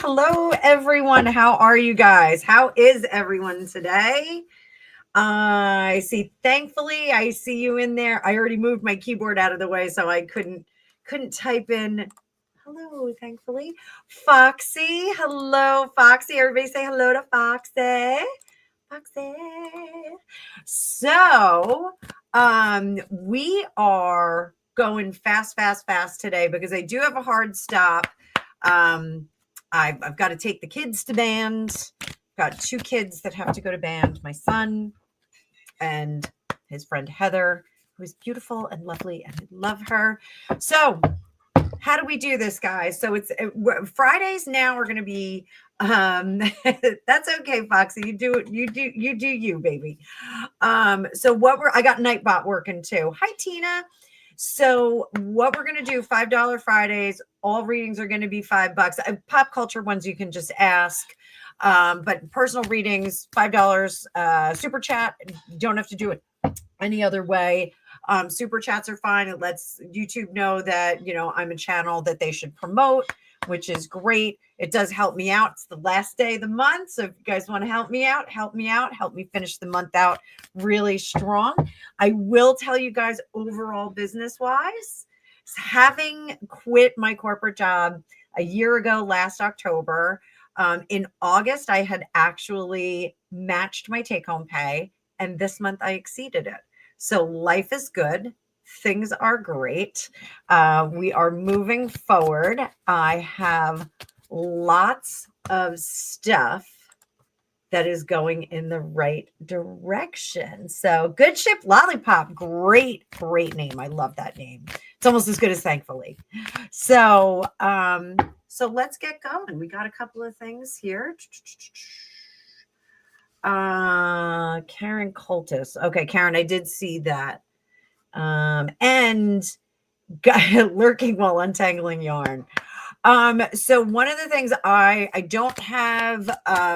Hello, everyone. How are you guys? How is everyone today? I see. Thankfully, I see you in there. I already moved my keyboard out of the way, so I couldn't type in. Hello, thankfully, Foxy. Hello, Foxy. Everybody say hello to Foxy. Foxy. So, we are going fast today because I do have a hard stop. I've got to take the kids to band. Got 2 kids that have to go to band. My son and his friend Heather, who is beautiful and lovely, and I love her. So, how do we do this, guys? So Fridays now are going to be. That's okay, Foxy. You do you, baby. So I got Nightbot working too. Hi, Tina. So what we're going to do, $5 Fridays, all readings are going to be $5. Pop culture ones you can just ask. But personal readings, $5. Super chat, you don't have to do it any other way. Super chats are fine. It lets YouTube know that, I'm a channel that they should promote, which is great. It does help me out. It's the last day of the month. So if you guys want to help me out, help me finish the month out really strong. I will tell you guys overall business-wise, having quit my corporate job a year ago, last October, in August, I had actually matched my take-home pay, and this month I exceeded it. So life is good. Things are great. We are moving forward. I have lots of stuff that is going in the right direction. So Good Ship Lollipop, great name. I love that name. It's almost as good as Thankfully. So let's get going. We got a couple of things here. Karen Coltis. Okay, Karen, I did see that. And lurking while untangling yarn. So one of the things I don't have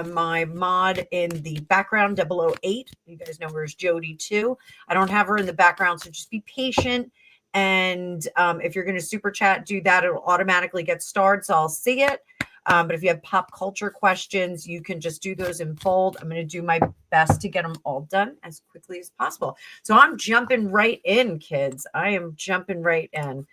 my mod in the background 008. You guys know where's Jody too. I don't have her in the background, so just be patient. And if you're going to super chat, do that. It'll automatically get starred, so I'll see it. But if you have pop culture questions, you can just do those in bold. I'm going to do my best to get them all done as quickly as possible. So I'm jumping right in, kids. I am jumping right in.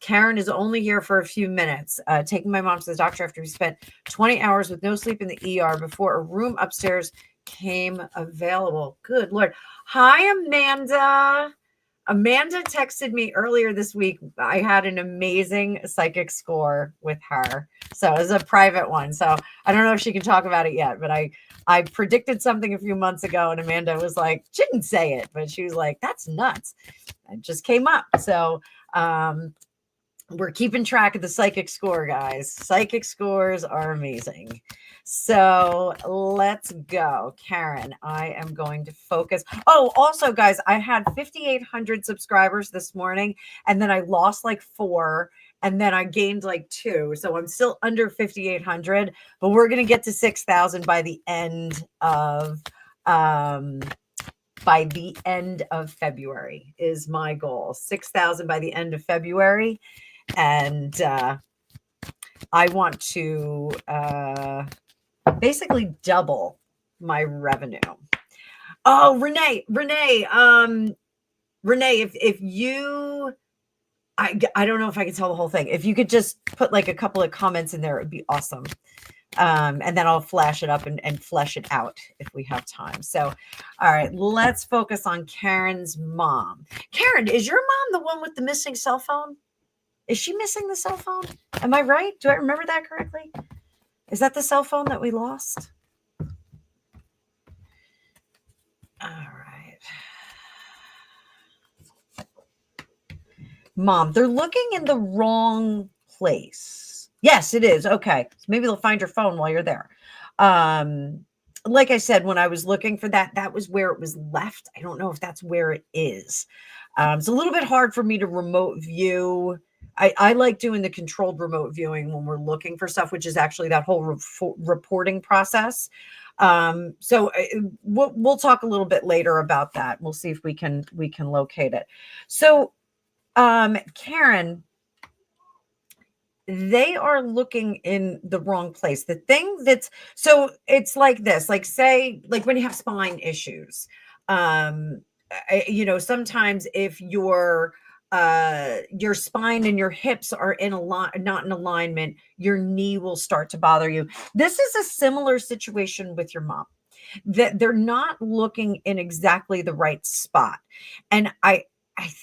Karen is only here for a few minutes, taking my mom to the doctor after we spent 20 hours with no sleep in the ER before a room upstairs came available. Good Lord. Hi, Amanda. Amanda texted me earlier this week. I had an amazing psychic score with her. So it was a private one. So I don't know if she can talk about it yet, but I predicted something a few months ago, and Amanda was like, she didn't say it, but she was like, that's nuts. It just came up. So we're keeping track of the psychic score, guys. Psychic scores are amazing. So let's go. Karen, I am going to focus. Oh, also, guys, I had 5,800 subscribers this morning, and then I lost like 4, and then I gained like 2. So I'm still under 5,800, but we're going to get to 6,000 by the end of February is my goal. 6,000 by the end of February. And I want to basically double my revenue. Oh, Renee, if you, I don't know if I can tell the whole thing. If you could just put like a couple of comments in there, it would be awesome. And then I'll flash it up and flesh it out if we have time. So, all right, let's focus on Karen's mom. Karen, is your mom the one with the missing cell phone? Is she missing the cell phone? Am I right? Do I remember that correctly? Is that the cell phone that we lost? All right. Mom, they're looking in the wrong place. Yes, it is. Okay. So maybe they'll find your phone while you're there. Like I said, when I was looking for that, that was where it was left. I don't know if that's where it is. It's a little bit hard for me to remote view. I like doing the controlled remote viewing when we're looking for stuff, which is actually that whole reporting process. So we'll talk a little bit later about that. We'll see if we can locate it. So, Karen, they are looking in the wrong place. The thing that's, so it's like this, like say, like when you have spine issues, sometimes if your spine and your hips are not in alignment, your knee will start to bother you. This is a similar situation with your mom, that they're not looking in exactly the right spot. And I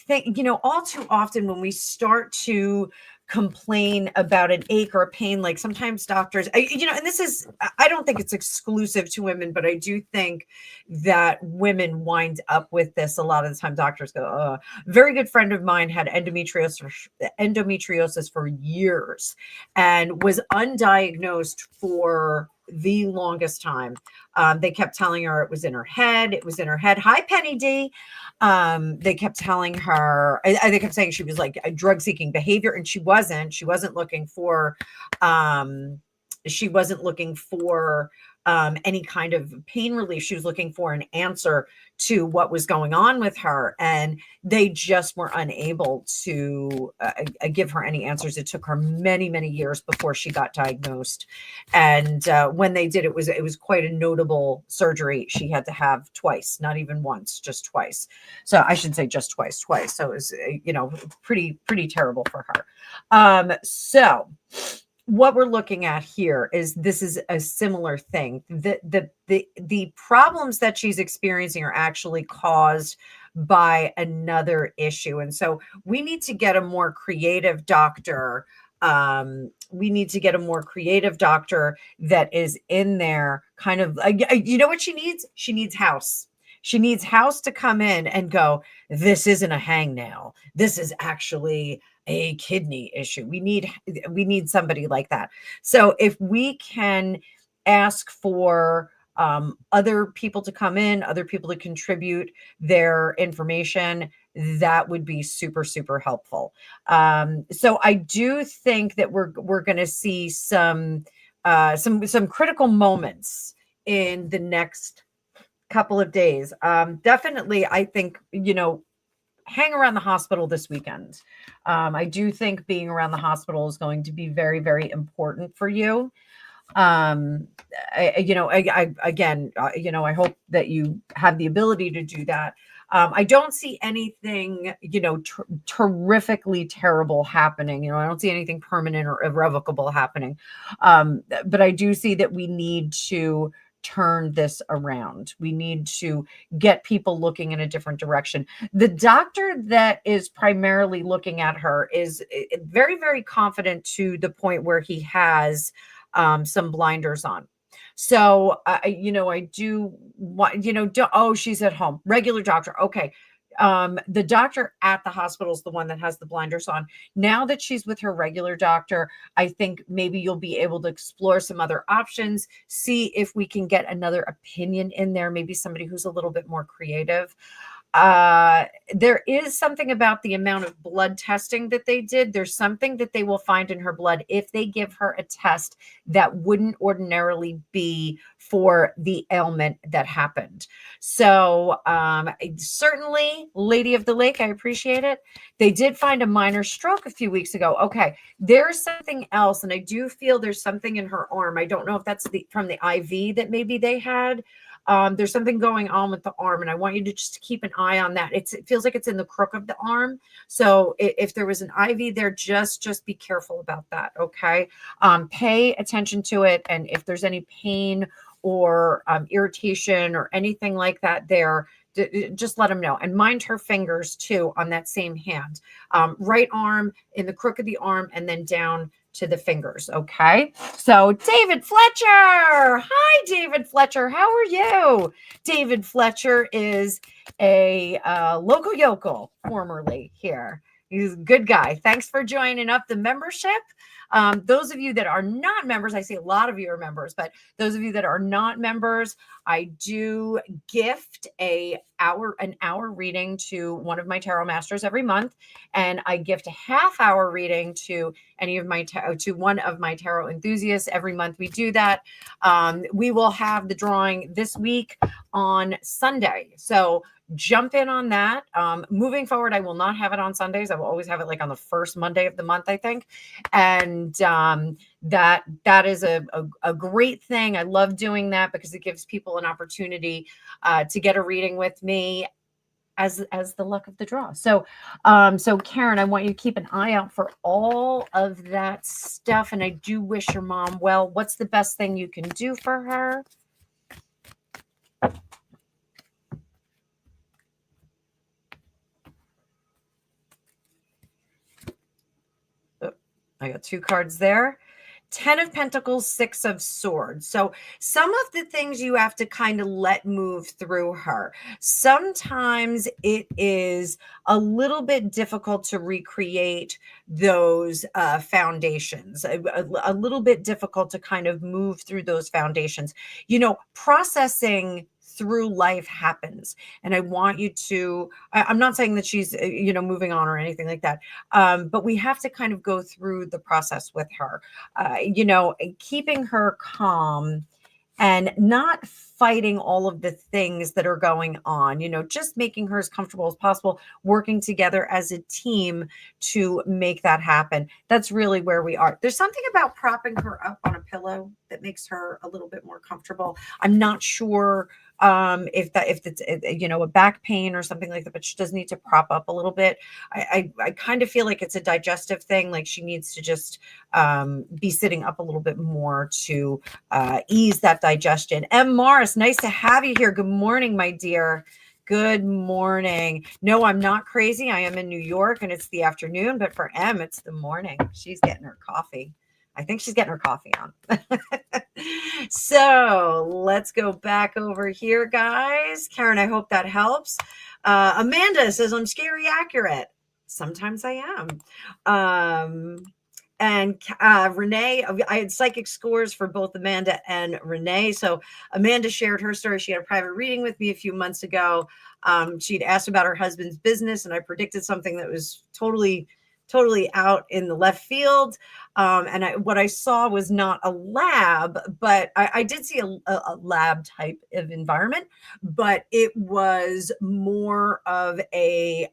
think, all too often when we start to complain about an ache or a pain, like sometimes doctors, and this is, I don't think it's exclusive to women, but I do think that women wind up with this a lot of the time. Doctors go, a very good friend of mine had endometriosis for years and was undiagnosed for the longest time. They kept telling her it was in her head. It was in her head. Hi, Penny D. They kept telling her, they kept saying she was like a drug seeking behavior, and she wasn't looking for, any kind of pain relief. She was looking for an answer to what was going on with her. And they just were unable to give her any answers. It took her many, many years before she got diagnosed. And when they did, it was quite a notable surgery. She had to have twice, not even once, just twice. So I should say just twice. So it was, pretty terrible for her. So what we're looking at here is, this is a similar thing. The problems that she's experiencing are actually caused by another issue. And so we need to get a more creative doctor. We need to get a more creative doctor that is in there kind of, you know what she needs? She needs House. She needs House to come in and go, this isn't a hangnail. This is actually a kidney issue. We need somebody like that. So if we can ask for other people to come in, other people to contribute their information, that would be super, super helpful. So I do think that we're going to see some critical moments in the next couple of days. Definitely, I think, hang around the hospital this weekend. I do think being around the hospital is going to be very, very important for you. I hope that you have the ability to do that. I don't see anything, terrifically terrible happening. I don't see anything permanent or irrevocable happening. But I do see that we need to turn this around. We need to get people looking in a different direction. The doctor that is primarily looking at her is very, very confident to the point where he has some blinders on. So, I do want, she's at home, regular doctor. Okay. The doctor at the hospital is the one that has the blinders on. Now that she's with her regular doctor, I think maybe you'll be able to explore some other options, see if we can get another opinion in there, maybe somebody who's a little bit more creative. There is something about the amount of blood testing that they did. There's something that they will find in her blood if they give her a test that wouldn't ordinarily be for the ailment that happened. So certainly, Lady of the Lake, I appreciate it. They did find a minor stroke a few weeks ago. Okay, there's something else, and I do feel there's something in her arm. I don't know if that's from the IV that maybe they had. There's something going on with the arm, and I want you to just keep an eye on that. It feels like it's in the crook of the arm. So if there was an IV there, just be careful about that. Okay. Pay attention to it. And if there's any pain or irritation or anything like that there, just let them know. And mind her fingers too on that same hand. Right arm in the crook of the arm and then down to the fingers. Okay. So David Fletcher. Hi, David Fletcher. How are you? David Fletcher is a local yokel formerly here. He's a good guy. Thanks for joining up the membership. Those of you that are not members, I see a lot of you are members, but those of you that are not members, I do gift an hour reading to one of my tarot masters every month, and I gift a half-hour reading to one of my tarot enthusiasts every month. We do that. We will have the drawing this week on Sunday, so jump in on that. Moving forward, I will not have it on Sundays. I will always have it like on the first Monday of the month, I think. And that is a great thing. I love doing that because it gives people an opportunity to get a reading with me as the luck of the draw. So Karen, I want you to keep an eye out for all of that stuff. And I do wish your mom well. What's the best thing you can do for her? I got 2 cards there. 10 of Pentacles, 6 of Swords. So some of the things you have to kind of let move through her. Sometimes it is a little bit difficult to recreate those foundations, a little bit difficult to kind of move through those foundations. Processing through life happens. And I want you to, I'm not saying that she's, moving on or anything like that. But we have to kind of go through the process with her, keeping her calm and not fighting all of the things that are going on, just making her as comfortable as possible, working together as a team to make that happen. That's really where we are. There's something about propping her up on a pillow that makes her a little bit more comfortable. I'm not sure if it's a back pain or something like that, but she does need to prop up a little bit. I kind of feel like it's a digestive thing. Like she needs to just be sitting up a little bit more to ease that digestion. M. Morris, nice to have you here. Good morning, my dear. Good morning. No, I'm not crazy. I am in New York and it's the afternoon, but for M, it's the morning. She's getting her coffee. I think she's getting her coffee on. So let's go back over here, guys. Karen, I hope that helps. Amanda says, I'm scary accurate. Sometimes I am. And Renee, I had psychic scores for both Amanda and Renee. So Amanda shared her story. She had a private reading with me a few months ago. She'd asked about her husband's business, and I predicted something that was totally out in the left field. And what I saw was not a lab, but I did see a lab type of environment, but it was more of a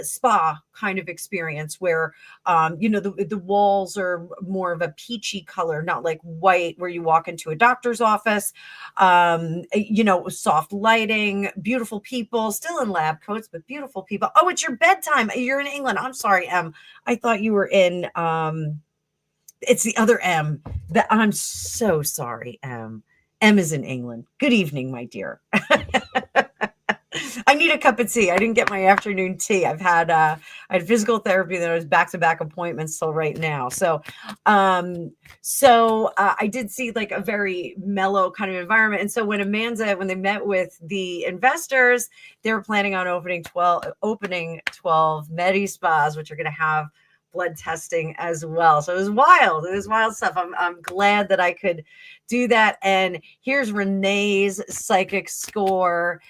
spa kind of experience where, the walls are more of a peachy color, not like white where you walk into a doctor's office, soft lighting, beautiful people, still in lab coats, but beautiful people. Oh, it's your bedtime. You're in England. I'm sorry, Em. I thought you were in, it's the other M. I'm so sorry, M. M is in England. Good evening, my dear. I I need a cup of tea. I didn't get my afternoon tea. I had physical therapy, then I was back-to-back appointments till right now. I did see like a very mellow kind of environment. And so when they met with the investors, they were planning on opening 12 Medi spas, which are going to have blood testing as well. So it was wild. It was wild stuff. I'm glad that I could do that. And here's Renee's psychic score.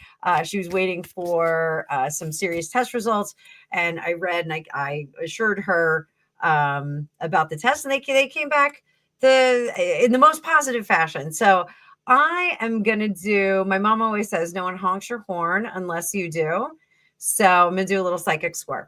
She was waiting for some serious test results, and I read and I assured her about the test, and they came back in the most positive fashion. So I am gonna do. My mom always says, "No one honks your horn unless you do." So I'm gonna do a little psychic score.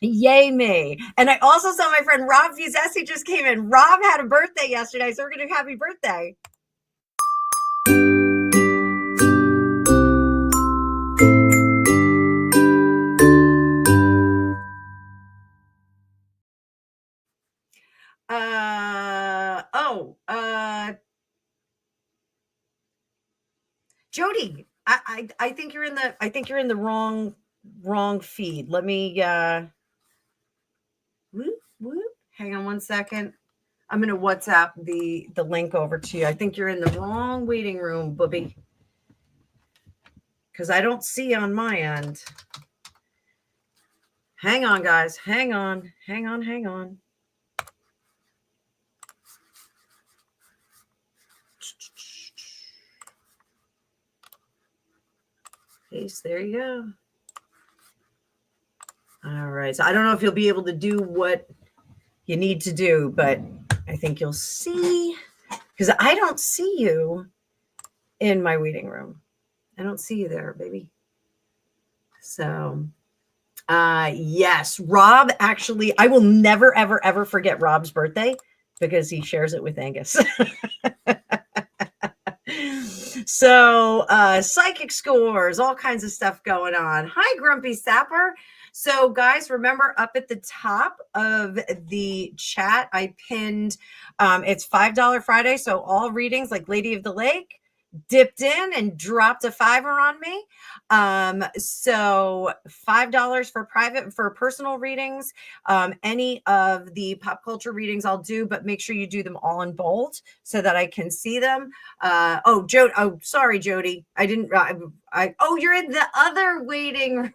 Yay me. And I also saw my friend Rob Fusesi just came in. Rob had a birthday yesterday, so we're going to happy birthday. Jody, I think you're in the wrong feed. Let me whoop, whoop. Hang on one second. I'm going to WhatsApp the link over to you. I think you're in the wrong waiting room, booby. Because I don't see on my end. Hang on, guys. Hang on. Paste. There you go. All right. So I don't know if you'll be able to do what you need to do, but I think you'll see, because I don't see you in my waiting room. I don't see you there, baby. So, yes, Rob, actually, I will never, ever, ever forget Rob's birthday because he shares it with Angus. So, psychic scores, all kinds of stuff going on. Hi, Grumpy Sapper. So, guys, remember up at the top of the chat, I pinned, it's $5 Friday. So all readings like Lady of the Lake dipped in and dropped a $5 on me. So $5 for personal readings. Any of the pop culture readings I'll do, but make sure you do them all in bold so that I can see them. Sorry, Jody. I didn't, you're in the other waiting room.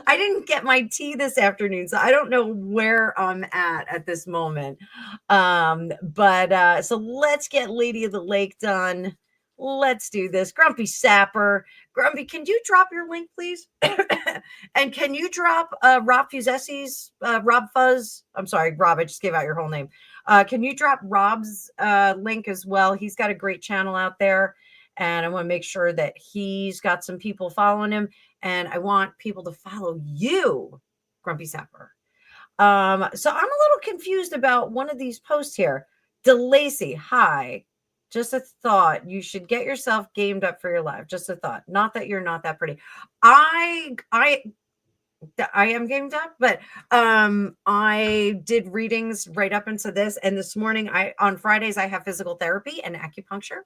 I didn't get my tea this afternoon, so I don't know where I'm at this moment. So let's get Lady of the Lake done. Let's do this. Grumpy Sapper. Grumpy, can you drop your link, please? And can you drop Rob Fusesi's, Rob Fuzz? I'm sorry, Rob, I just gave out your whole name. Can you drop Rob's link as well? He's got a great channel out there, and I want to make sure that he's got some people following him. And I want people to follow you, Grumpy Sapper. So I'm a little confused about one of these posts here. DeLacy, hi. Just a thought. You should get yourself gamed up for your life. Just a thought. Not that you're not that pretty. I am gamed up, but I did readings right up into this. And this morning, on Fridays, I have physical therapy and acupuncture.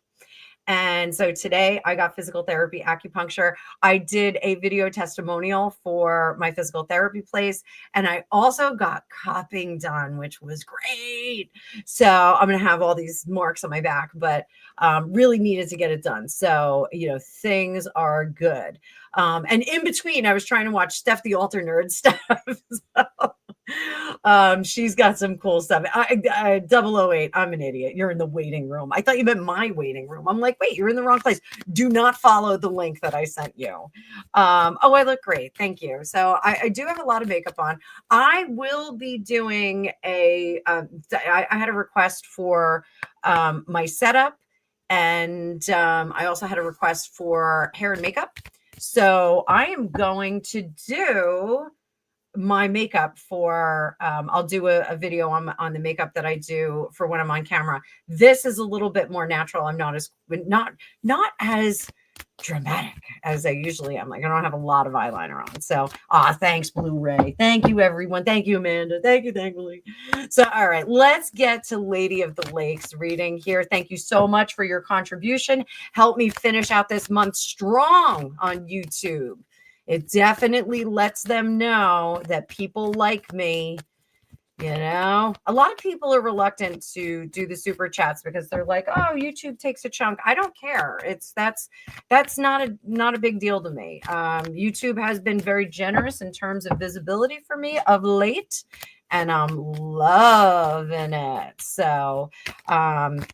And so today I got physical therapy, acupuncture. I did a video testimonial for my physical therapy place. And I also got cupping done, which was great. So I'm going to have all these marks on my back, but really needed to get it done. So, things are good. And in between, I was trying to watch Steph the Altar Nerd stuff. She's got some cool stuff. 008, I'm an idiot. You're in the waiting room. I thought you meant my waiting room. I'm like, wait, you're in the wrong place. Do not follow the link that I sent you. I look great. Thank you. So I do have a lot of makeup on. I will be doing I had a request for my setup, and I also had a request for hair and makeup. So I am going to do my makeup for I'll do a video on the makeup that I do for when I'm on camera. This is a little bit more natural. I'm not as dramatic as I usually am. Like I don't have a lot of eyeliner on. So, thanks, Blu-ray. Thank you, everyone. Thank you, Amanda. Thank you, thankfully. So, all right, let's get to Lady of the Lakes reading here. Thank you so much for your contribution. Help me finish out this month strong on YouTube. It definitely lets them know that people like me. You know, a lot of people are reluctant to do the super chats because they're like, "Oh, YouTube takes a chunk." I don't care. That's not a big deal to me. YouTube has been very generous in terms of visibility for me of late, and I'm loving it. So,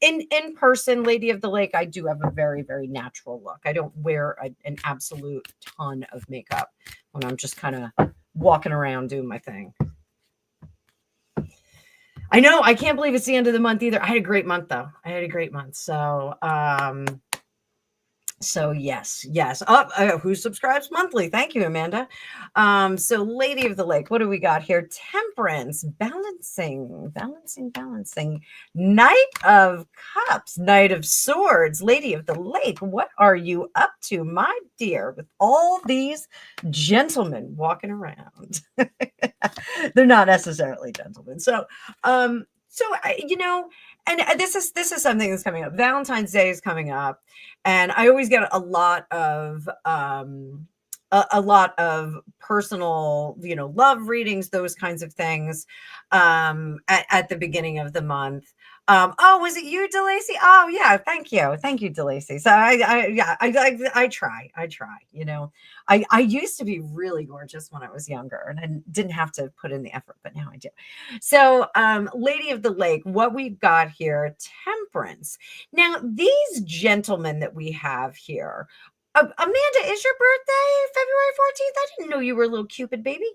in person, Lady of the Lake, I do have a very, very natural look. I don't wear an absolute ton of makeup when I'm just kind of walking around doing my thing. I know. I can't believe it's the end of the month either. I had a great month though. I had a great month. So yes. Who subscribes monthly? Thank you, Amanda. So Lady of the Lake, what do we got here? Temperance, balancing. Knight of Cups, Knight of Swords, Lady of the Lake. What are you up to, my dear, with all these gentlemen walking around? They're not necessarily gentlemen. So, and this is something that's coming up. Valentine's Day is coming up, and I always get a lot of a lot of personal, love readings, those kinds of things, at the beginning of the month. Oh, was it you, DeLacy? Oh, yeah. Thank you, DeLacy. So I try. I used to be really gorgeous when I was younger, and I didn't have to put in the effort, but now I do. So, Lady of the Lake, what we've got here, Temperance. Now, these gentlemen that we have here, Amanda, is your birthday February 14th? I didn't know you were a little Cupid baby.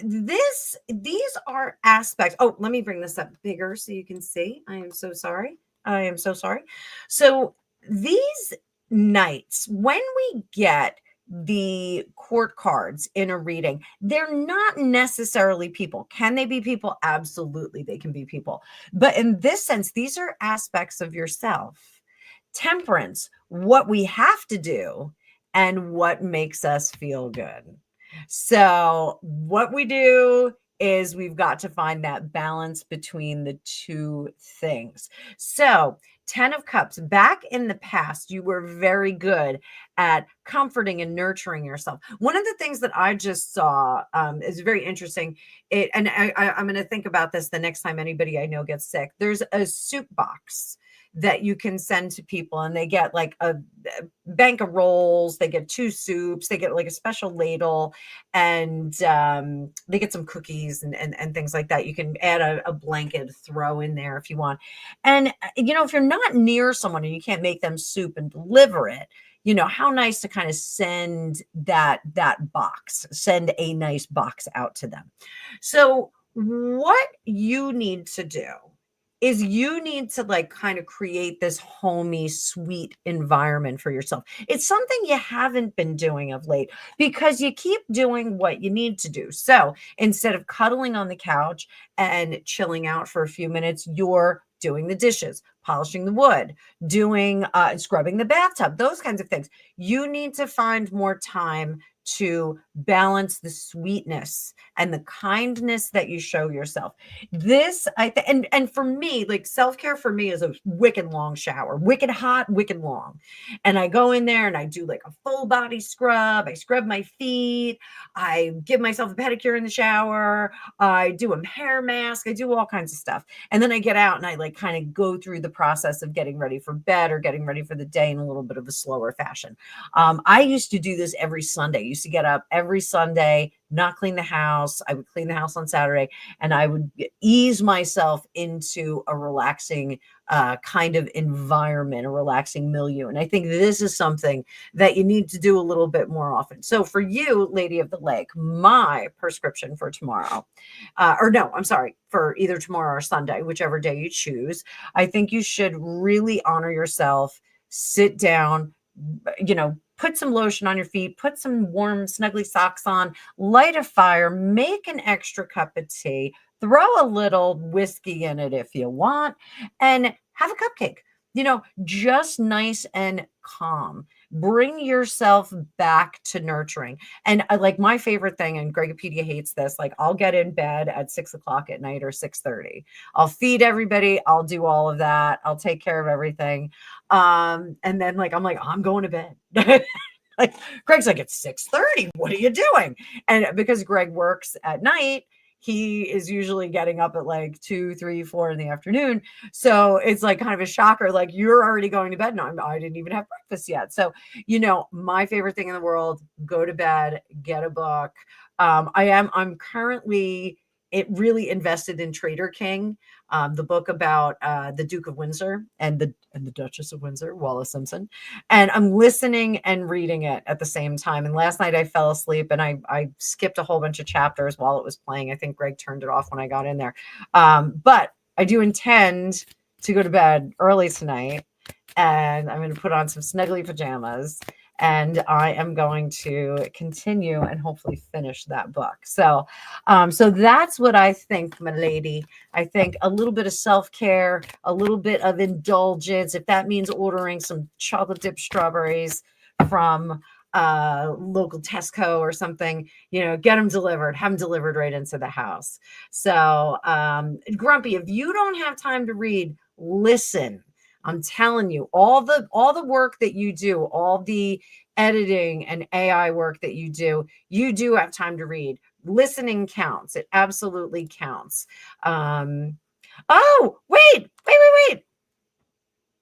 These are aspects. Oh, let me bring this up bigger so you can see. I am so sorry. So these nights, when we get the court cards in a reading, they're not necessarily people. Can they be people? Absolutely, they can be people. But in this sense, these are aspects of yourself. Temperance, what we have to do and what makes us feel good. So what we do is we've got to find that balance between the two things. So 10 of Cups, back in the past, you were very good at comforting and nurturing yourself. One of the things that I just saw is very interesting. I'm going to think about this the next time anybody I know gets sick. There's a soup box that you can send to people, and they get like a bank of rolls, they get 2 soups, they get like a special ladle, and they get some cookies and things like that. You can add a blanket throw in there if you want. And if you're not near someone and you can't make them soup and deliver it, how nice to kind of send that box, send a nice box out to them. So what you need to do is you need to like kind of create this homey, sweet environment for yourself. It's something you haven't been doing of late because you keep doing what you need to do. So instead of cuddling on the couch and chilling out for a few minutes, you're doing the dishes, polishing the wood, doing scrubbing the bathtub, those kinds of things. You need to find more time to balance the sweetness and the kindness that you show yourself. This, and for me, like self-care for me is a wicked long shower, wicked hot, wicked long. And I go in there and I do like a full body scrub. I scrub my feet. I give myself a pedicure in the shower. I do a hair mask. I do all kinds of stuff. And then I get out and I like kind of go through the process of getting ready for bed or getting ready for the day in a little bit of a slower fashion. I used to do this every Sunday. I used to get up every Sunday, not clean the house. I would clean the house on Saturday, and I would ease myself into a relaxing kind of environment, a relaxing milieu. And I think this is something that you need to do a little bit more often. So for you, Lady of the Lake, my prescription for tomorrow, for either tomorrow or Sunday, whichever day you choose, I think you should really honor yourself, sit down, put some lotion on your feet, put some warm, snuggly socks on, light a fire, make an extra cup of tea, throw a little whiskey in it if you want, and have a cupcake. just nice and calm. Bring yourself back to nurturing. And like my favorite thing, and Gregopedia hates this, like I'll get in bed at 6 o'clock at night or 6:30. I'll feed everybody. I'll do all of that. I'll take care of everything. And then I'm going to bed. Like Greg's like, it's 6:30. What are you doing? And because Greg works at night, he is usually getting up at like 2, 3, 4 in the afternoon. So it's like kind of a shocker. Like you're already going to bed. No, I didn't even have breakfast yet. So, my favorite thing in the world, go to bed, get a book. I'm currently really invested in Trader King, the book about the Duke of Windsor and the Duchess of Windsor, Wallace Simpson. And I'm listening and reading it at the same time. And last night I fell asleep and I skipped a whole bunch of chapters while it was playing. I think Greg turned it off when I got in there. But I do intend to go to bed early tonight, and I'm going to put on some snuggly pajamas, and I am going to continue and hopefully finish that book. So that's what I think, my lady. I think a little bit of self-care, a little bit of indulgence, if that means ordering some chocolate dipped strawberries from local Tesco or something, get them delivered, have them delivered right into the house. So Grumpy, if you don't have time to read, listen. I'm telling you, all the work that you do, all the editing and AI work that you do have time to read. Listening counts. It absolutely counts. Oh, wait.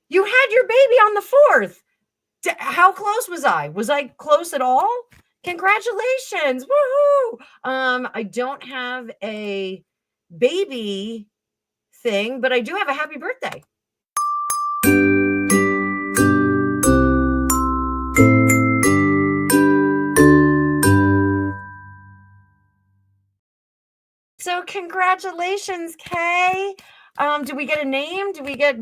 You had your baby on the 4th. How close was I? Was I close at all? Congratulations. Woohoo. I don't have a baby thing, but I do have a happy birthday. So congratulations, Kay. Do we get a name? Do we get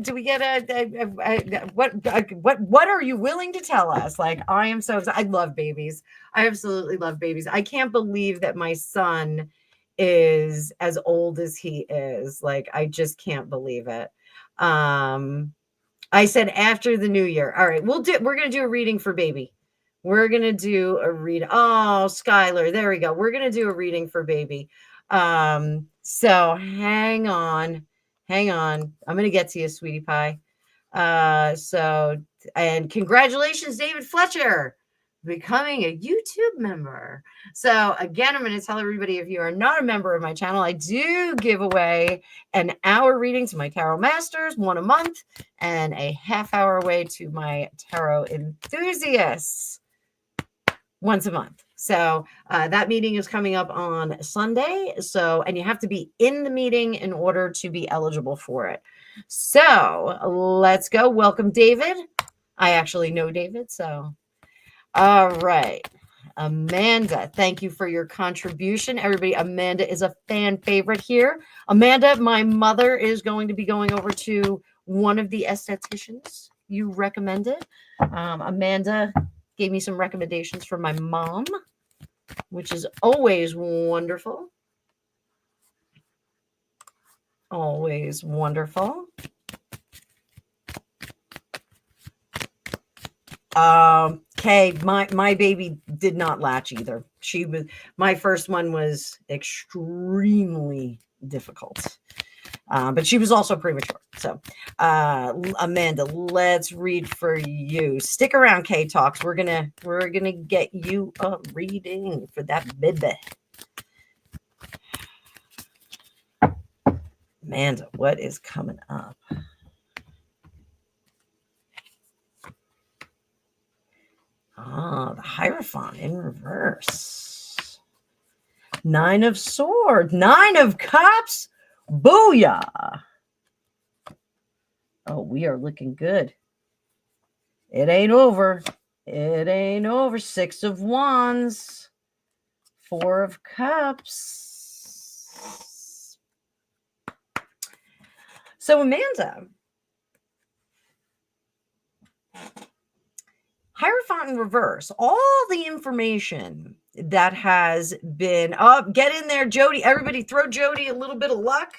what are you willing to tell us? Like, I am so excited. I love babies. I absolutely love babies. I can't believe that my son is as old as he is. Like, I just can't believe it. I said after the new year. All right, we're going to do a reading for baby. We're going to do a read. Oh, Skylar, there we go. We're going to do a reading for baby. So hang on. I'm going to get to you, sweetie pie. And congratulations, David Fletcher, becoming a YouTube member. So again, I'm going to tell everybody, if you are not a member of my channel, I do give away an hour reading to my tarot masters, one a month, and a half hour away to my tarot enthusiasts once a month. So that meeting is coming up on Sunday. And you have to be in the meeting in order to be eligible for it. So let's go. Welcome, David. I actually know David. So, all right. Amanda, thank you for your contribution. Everybody, Amanda is a fan favorite here. Amanda, my mother is going to be going over to one of the estheticians you recommended. Amanda gave me some recommendations from my mom, which is always wonderful. Always wonderful. Okay, my baby did not latch either. My first one was extremely difficult. But she was also premature. So, Amanda, let's read for you. Stick around, K Talks. We're gonna get you a reading for that baby. Amanda, what is coming up? The Hierophant in reverse. 9 of Swords, 9 of Cups. Booyah. Oh, we are looking good. It ain't over. 6 of Wands. 4 of Cups. So, Amanda, Hierophant in reverse. All the information that has been get in there, Jody. Everybody throw Jody a little bit of luck.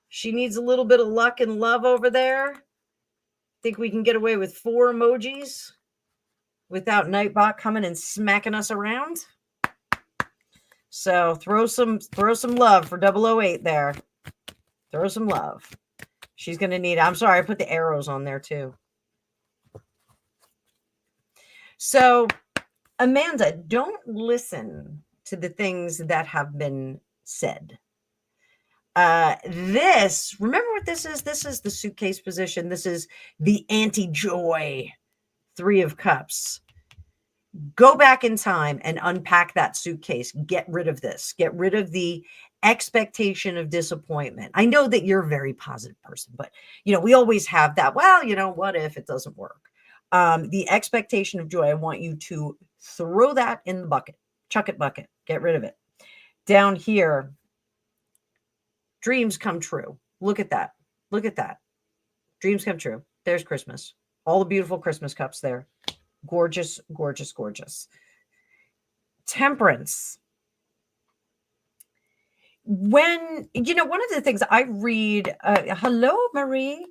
She needs a little bit of luck and love over there. Think we can get away with 4 emojis without Nightbot coming and smacking us around? So throw some love for 008 there. Throw some love. She's going to need, I'm sorry, I put the arrows on there too. So, Amanda, don't listen to the things that have been said. Remember what this is? This is the suitcase position. This is the anti-joy 3 of Cups. Go back in time and unpack that suitcase. Get rid of this. Get rid of the expectation of disappointment. I know that you're a very positive person, but we always have that. Well, what if it doesn't work? The expectation of joy, I want you to throw that in the bucket. Chuck it bucket. Get rid of it. Down here, dreams come true. Look at that. Look at that. Dreams come true. There's Christmas. All the beautiful Christmas cups there. Gorgeous, gorgeous, gorgeous. Temperance. When, one of the things I read, hello, Marie.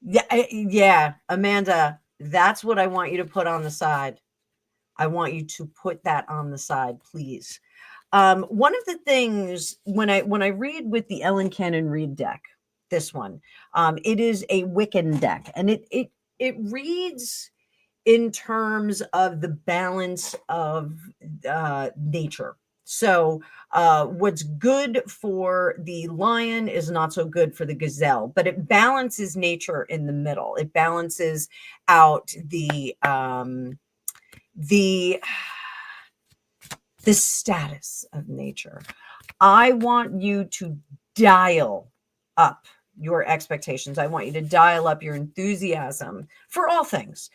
Yeah, Amanda, that's what I want you to put on the side. I want you to put that on the side, please. One of the things when I read with the Ellen Cannon Reed deck, this one, it is a Wiccan deck, and it reads in terms of the balance of nature. So what's good for the lion is not so good for the gazelle, but it balances nature in the middle. It balances out the status of nature. I want you to dial up your expectations. I want you to dial up your enthusiasm for all things.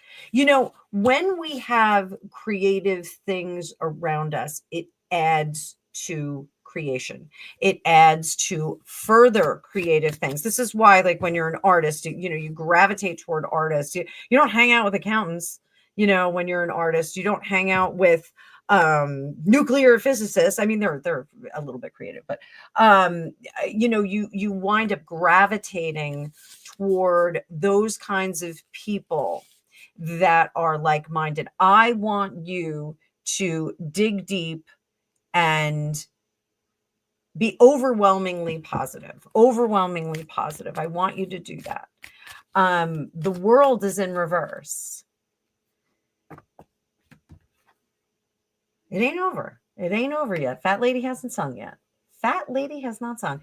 When we have creative things around us, it adds to creation. It adds to further creative things. This is why, like, when you're an artist, you gravitate toward artists. You don't hang out with accountants. When you're an artist, you don't hang out with nuclear physicists. I mean, they're a little bit creative, but you wind up gravitating toward those kinds of people that are like-minded. I want you to dig deep and be overwhelmingly positive. Overwhelmingly positive. I want you to do that. The world is in reverse. It ain't over. It ain't over yet. Fat lady hasn't sung yet. Fat lady has not sung.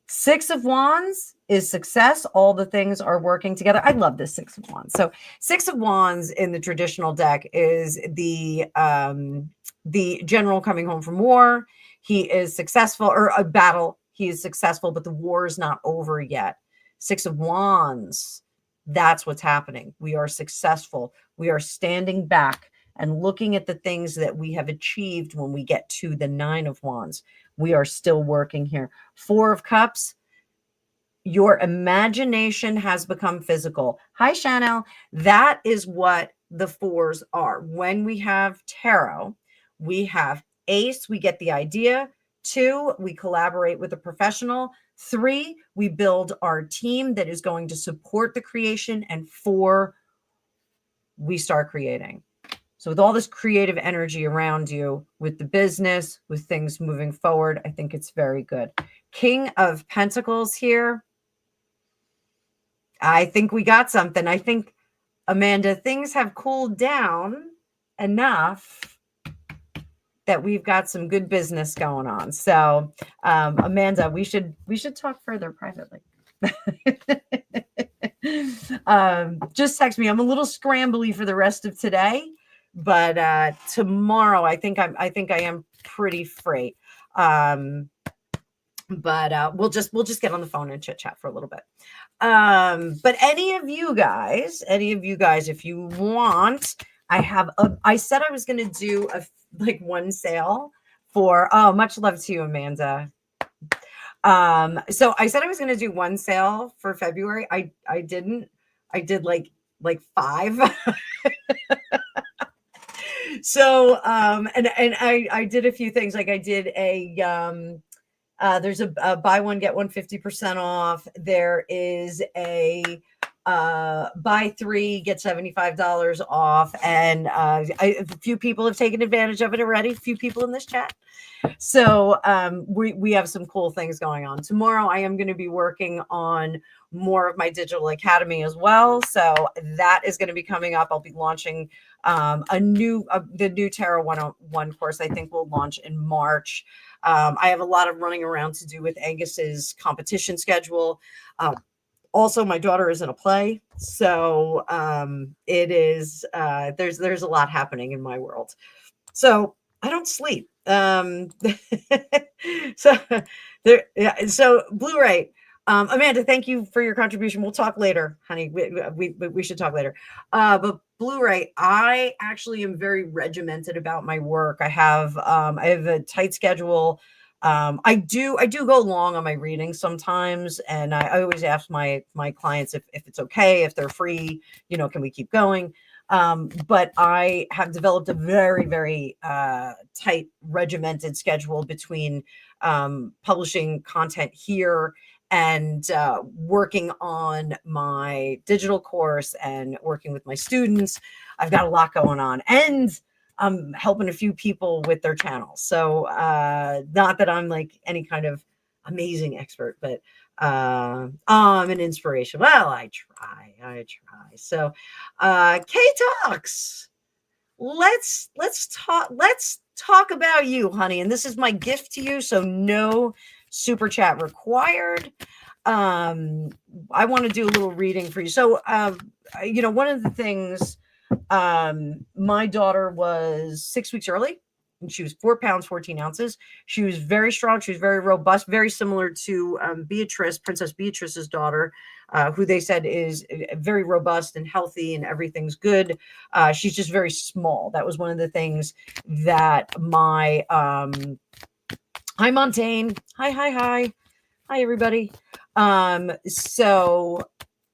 6 of Wands is success. All the things are working together. I love this 6 of Wands. So 6 of Wands in the traditional deck is the general coming home from war. He is successful, or a battle. He is successful, but the war is not over yet. 6 of Wands. That's what's happening. We are successful. We are standing back and looking at the things that we have achieved. When we get to the 9 of Wands, we are still working here. 4 of Cups, your imagination has become physical. Hi, Chanel. That is what the 4s are. When we have tarot, we have Ace, we get the idea. 2, we collaborate with a professional. 3, we build our team that is going to support the creation. And 4, we start creating. So with all this creative energy around you, with the business, with things moving forward, I think it's very good. King of Pentacles here. I think we got something. I think, Amanda, things have cooled down enough that we've got some good business going on. So, Amanda, we should talk further privately. Just text me. I'm a little scrambly for the rest of today. But tomorrow, I think I am pretty free. But we'll just get on the phone and chit chat for a little bit. But any of you guys, if you want, I said I was going to do one sale for, much love to you, Amanda. So I said I was going to do one sale for February. I didn't. I did like 5. So, and I did a few things. Like I did a There's a buy one get one 50% off. There is a buy three get $75 off, and a few people have taken advantage of it already. A few people in this chat. So we have some cool things going on. Tomorrow I am going to be working on more of my digital academy as well. So that is going to be coming up. I'll be launching the new Tarot 101 course. I think will launch in March. I have a lot of running around to do with Angus's competition schedule. Also, my daughter is in a play, so it is there's a lot happening in my world. So I don't sleep. So there, yeah. So Blu-ray, Amanda, thank you for your contribution. We'll talk later, honey. We should talk later. But Blu-ray, I actually am very regimented about my work. I have a tight schedule. I do go long on my readings sometimes, and I always ask my clients if it's okay, if they're free, can we keep going? But I have developed a very, very tight, regimented schedule between publishing content here and working on my digital course and working with my students. I've got a lot going on, and I'm helping a few people with their channels. So not that I'm like any kind of amazing expert, but I'm an inspiration. Well, I try. So K Talks, let's talk about you, honey. And this is my gift to you. So no super chat required. I want to do a little reading for you. So one of the things, my daughter was 6 weeks early, and she was 4 pounds 14 ounces. She was very strong. She was very robust, very similar to Princess Beatrice's daughter, who they said is very robust and healthy and everything's good. She's just very small. That was one of the things that my hi Montane, hi everybody. So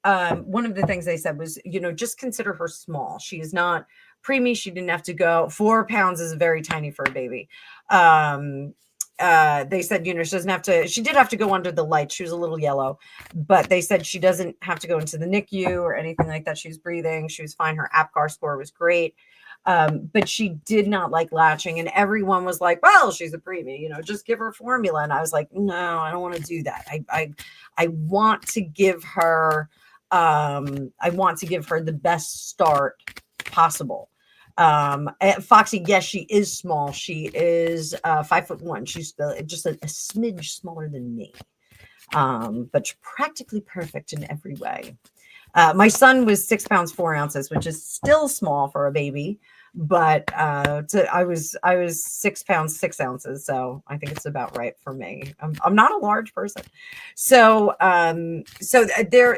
one of the things they said was, just consider her small. She is not preemie. She didn't have to go. 4 pounds is very tiny for a baby. They said, she did have to go under the light. She was a little yellow, but they said she doesn't have to go into the NICU or anything like that. She was breathing. She was fine. Her APGAR score was great. But she did not like latching, and everyone was like, well, she's a preemie, just give her formula. And I was like, no, I don't want to do that. I want to give her, the best start possible. Foxy, yes, she is small. She is 5'1". She's just a smidge smaller than me, but practically perfect in every way. My son was 6 pounds 4 ounces, which is still small for a baby, but I was 6 pounds 6 ounces, so I think it's about right for me. I'm not a large person, so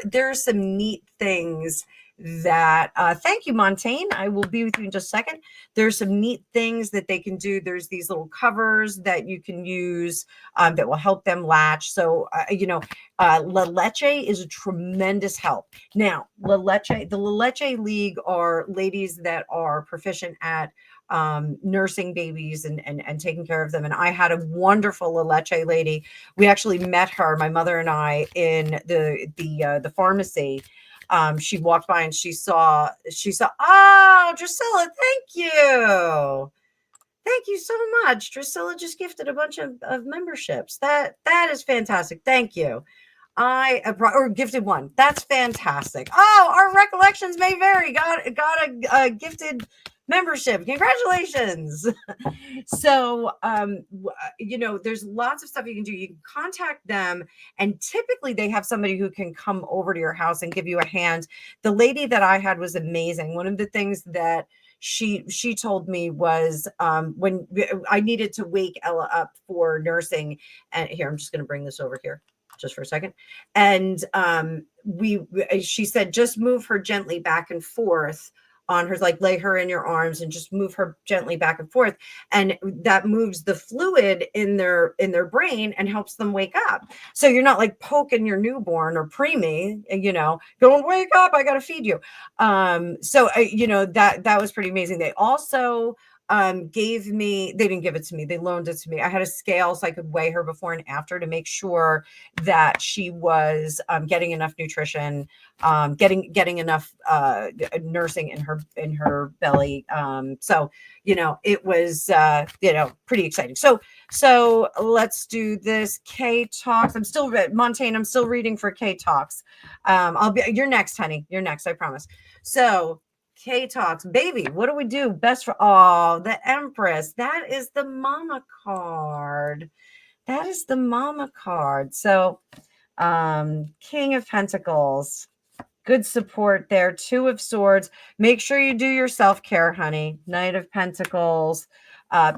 there's some neat things that thank you, Montane. I will be with you in just a second. There's some neat things that they can do. There's these little covers that you can use that will help them latch. So La Leche is a tremendous help. Now, the La Leche League are ladies that are proficient at nursing babies and taking care of them. And I had a wonderful La Leche lady. We actually met her, my mother and I, in the pharmacy. She walked by and she saw, oh, Drusilla, thank you. Thank you so much. Drusilla just gifted a bunch of memberships. That is fantastic. Thank you. Or gifted one. That's fantastic. Oh, our recollections may vary. Got a gifted membership. Congratulations. So, there's lots of stuff you can do. You can contact them, and typically they have somebody who can come over to your house and give you a hand. The lady that I had was amazing. One of the things that she told me was when I needed to wake Ella up for nursing, and here, I'm just going to bring this over here just for a second. And she said, just move her gently back and forth on her, like lay her in your arms and just move her gently back and forth. And that moves the fluid in their brain and helps them wake up. So you're not like poking your newborn or preemie, going, wake up, I got to feed you. So that was pretty amazing. They also gave me, they didn't give it to me, they loaned it to me. I had a scale so I could weigh her before and after to make sure that she was getting enough nutrition, getting enough nursing in her belly. So it was pretty exciting. So let's do this. K Talks. I'm still Montane. I'm still reading for K Talks. You're next, honey. You're next. I promise. So K Talks, baby. What do we do best for? Oh, the Empress. That is the mama card. That is the mama card. So, King of Pentacles. Good support there. Two of Swords. Make sure you do your self-care, honey. Knight of Pentacles.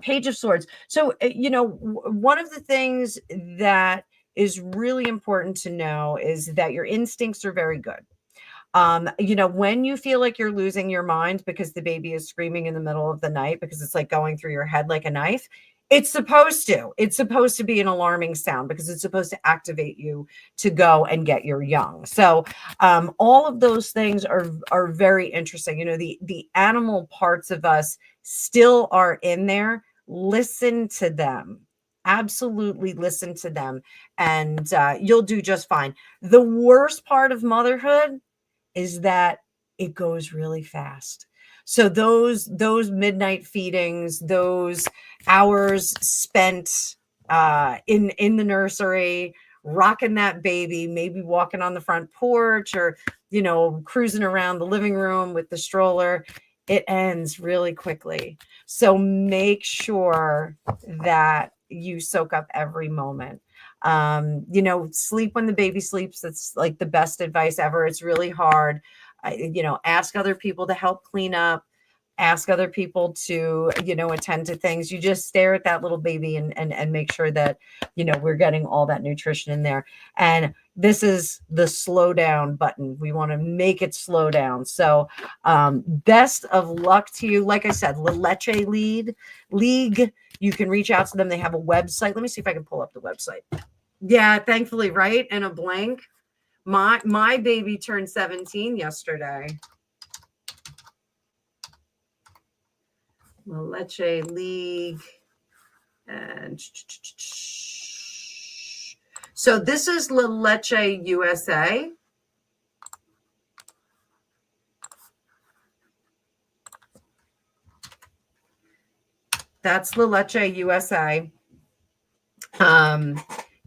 Page of Swords. So, one of the things that is really important to know is that your instincts are very good. When you feel like you're losing your mind because the baby is screaming in the middle of the night because it's like going through your head like a knife, it's supposed to be an alarming sound because it's supposed to activate you to go and get your young. So all of those things are very interesting. The animal parts of us still are in there. Listen to them. Absolutely listen to them, and you'll do just fine. The worst part of motherhood is that it goes really fast. So those midnight feedings, those hours spent in the nursery, rocking that baby, maybe walking on the front porch or, cruising around the living room with the stroller, it ends really quickly. So make sure that you soak up every moment. Sleep when the baby sleeps. That's like the best advice ever. It's really hard. Ask other people to help clean up, ask other people to, attend to things. You just stare at that little baby and make sure that, we're getting all that nutrition in there. And this is the slow down button. We want to make it slow down. So, best of luck to you. Like I said, La Leche League. You can reach out to them. They have a website. Let me see if I can pull up the website. Yeah, thankfully, right? And a blank. My baby turned 17 yesterday. La Leche League. And so this is La Leche USA. That's La Leche USA.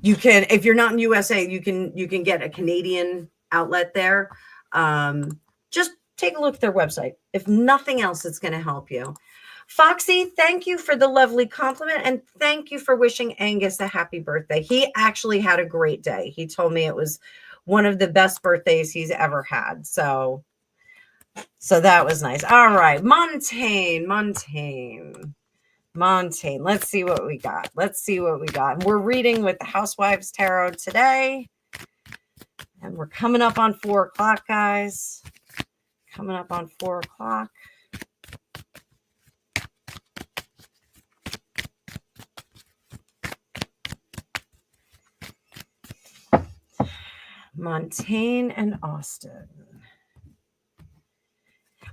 You can, if you're not in USA, you can get a Canadian outlet there. Just take a look at their website. If nothing else, it's going to help you. Foxy, thank you for the lovely compliment, and thank you for wishing Angus a happy birthday. He actually had a great day. He told me it was one of the best birthdays he's ever had. So that was nice. All right, Montane. Let's see what we got. We're reading with the Housewives Tarot today. And we're coming up on 4 o'clock, guys. Coming up on 4 o'clock. Montane and Austin.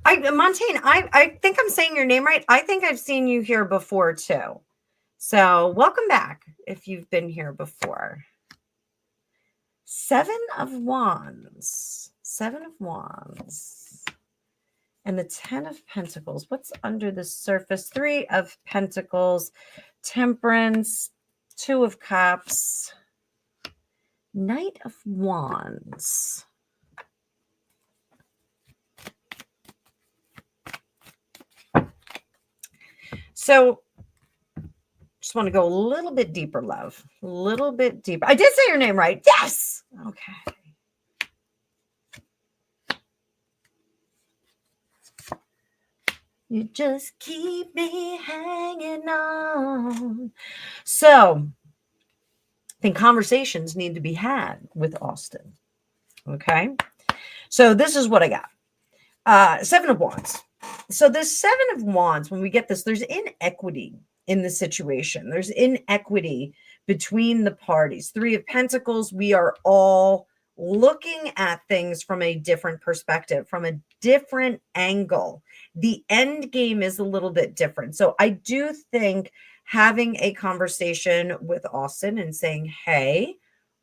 Montane, I think I'm saying your name right. I think I've seen you here before too. So welcome back if you've been here before. 7 of Wands. And the 10 of Pentacles. What's under the surface? 3 of Pentacles, Temperance, 2 of Cups, Knight of Wands. So just want to go a little bit deeper, love. A little bit deeper. I did say your name right. Yes. Okay. You just keep me hanging on. So I think conversations need to be had with Austin. Okay. So this is what I got. 7 of Wands. So this 7 of Wands, when we get this, there's inequity in the situation. There's inequity between the parties. 3 of Pentacles, we are all looking at things from a different perspective, from a different angle. The end game is a little bit different. So I do think having a conversation with Austin and saying, hey,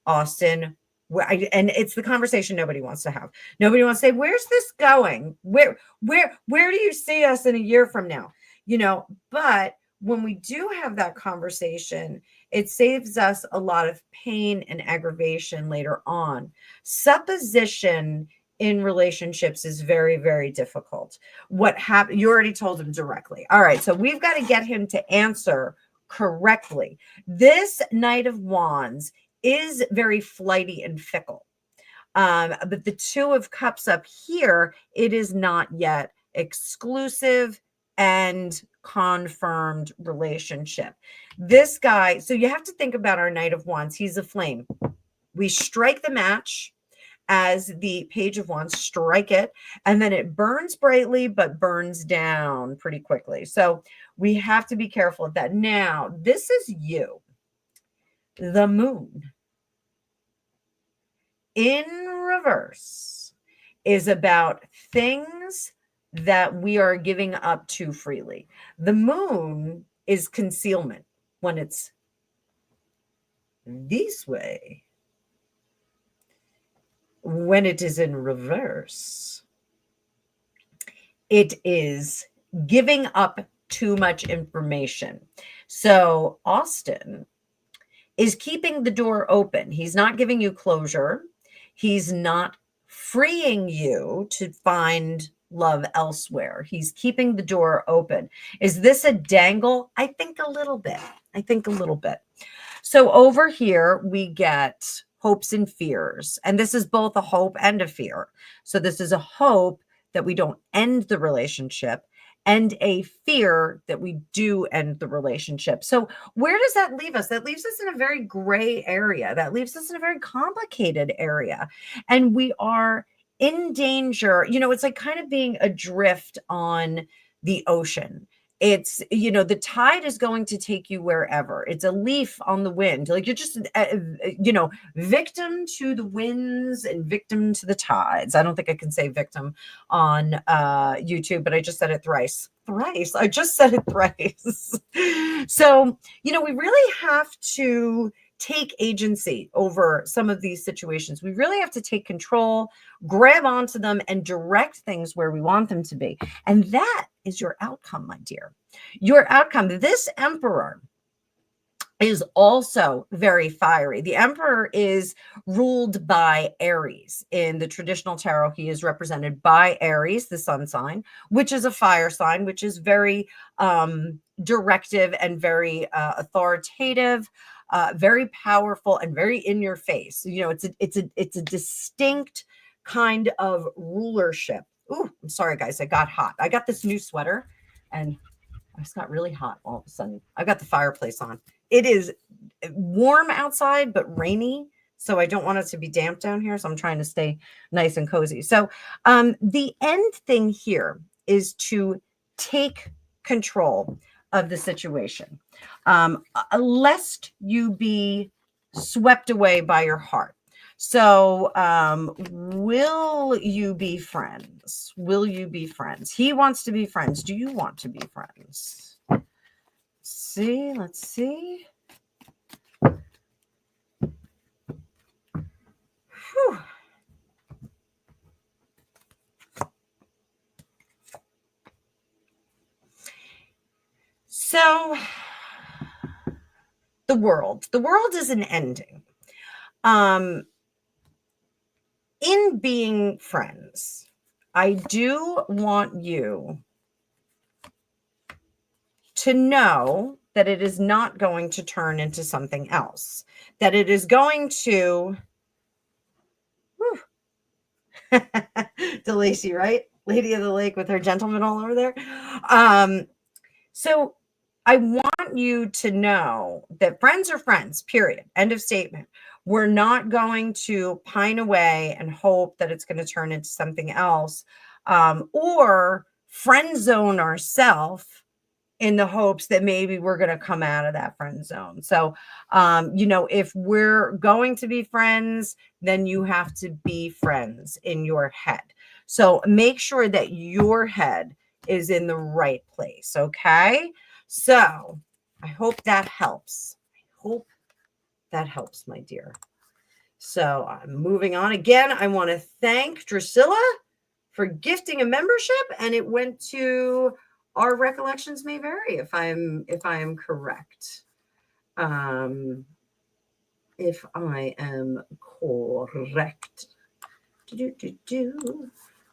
Austin, and it's the conversation nobody wants to have. Nobody wants to say, where's this going? Where do you see us in a year from now? But when we do have that conversation, it saves us a lot of pain and aggravation later on. Supposition in relationships is very, very difficult. What happened? You already told him directly. All right. So we've got to get him to answer correctly. This Knight of Wands is very flighty and fickle. But the Two of Cups up here, it is not yet exclusive and confirmed relationship. This guy, so you have to think about our Knight of Wands. He's a flame. We strike the match as the Page of Wands, strike it, and then it burns brightly, but burns down pretty quickly. So we have to be careful of that. Now, this is you, the Moon in reverse is about things that we are giving up too freely. The Moon is concealment when it's this way. When it is in reverse, it is giving up too much information. So Austin is keeping the door open. He's not giving you closure. He's not freeing you to find love elsewhere. He's keeping the door open. Is this a dangle? I think a little bit. So over here, we get hopes and fears. And this is both a hope and a fear. So this is a hope that we don't end the relationship and a fear that we do end the relationship. So where does that leave us? That leaves us in a very gray area. That leaves us in a very complicated area. And we are in danger. It's like kind of being adrift on the ocean. It's, the tide is going to take you wherever. It's a leaf on the wind. Like you're just, victim to the winds and victim to the tides. I don't think I can say victim on YouTube, but I just said it thrice. I just said it thrice. So, we really have to take agency over some of these situations. We really have to take control, grab onto them, and direct things where we want them to be. And that is your outcome, my dear. Your outcome. This Emperor is also very fiery. The Emperor is ruled by Aries. In the traditional tarot, he is represented by Aries, the sun sign, which is a fire sign, which is very directive and very authoritative. Very powerful and very in your face. It's a distinct kind of rulership. Ooh, I'm sorry, guys. I got hot. I got this new sweater and I just got really hot all of a sudden. I've got the fireplace on. It is warm outside, but rainy. So I don't want it to be damp down here. So I'm trying to stay nice and cozy. So the end thing here is to take control of the situation, lest you be swept away by your heart. So will you be friends? Will you be friends? He wants to be friends. Do you want to be friends? Let's see. Whew. So the world is an ending. In being friends, I do want you to know that it is not going to turn into something else, that it is going to, DeLacy, right? Lady of the Lake with her gentleman all over there. So I want you to know that friends are friends, period. End of statement. We're not going to pine away and hope that it's going to turn into something else, or friend zone ourselves in the hopes that maybe we're going to come out of that friend zone. So, if we're going to be friends, then you have to be friends in your head. So make sure that your head is in the right place. Okay. So I hope that helps. I hope that helps, my dear. So I'm moving on. Again, I want to thank Drusilla for gifting a membership, and it went to Our Recollections May Vary, if I am correct. If I am correct.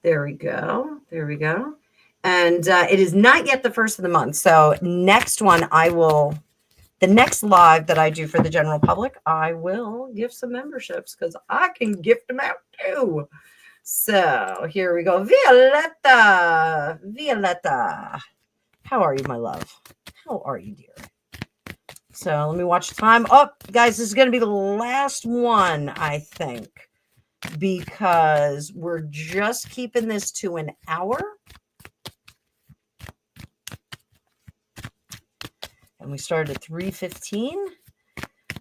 There we go. There we go. And it is not yet the first of the month. So next one, the next live that I do for the general public, I will give some memberships because I can gift them out too. So here we go. Violetta. How are you, my love? How are you, dear? So let me watch the time. Oh, guys, this is going to be the last one, I think, because we're just keeping this to an hour. And we started at 3:15.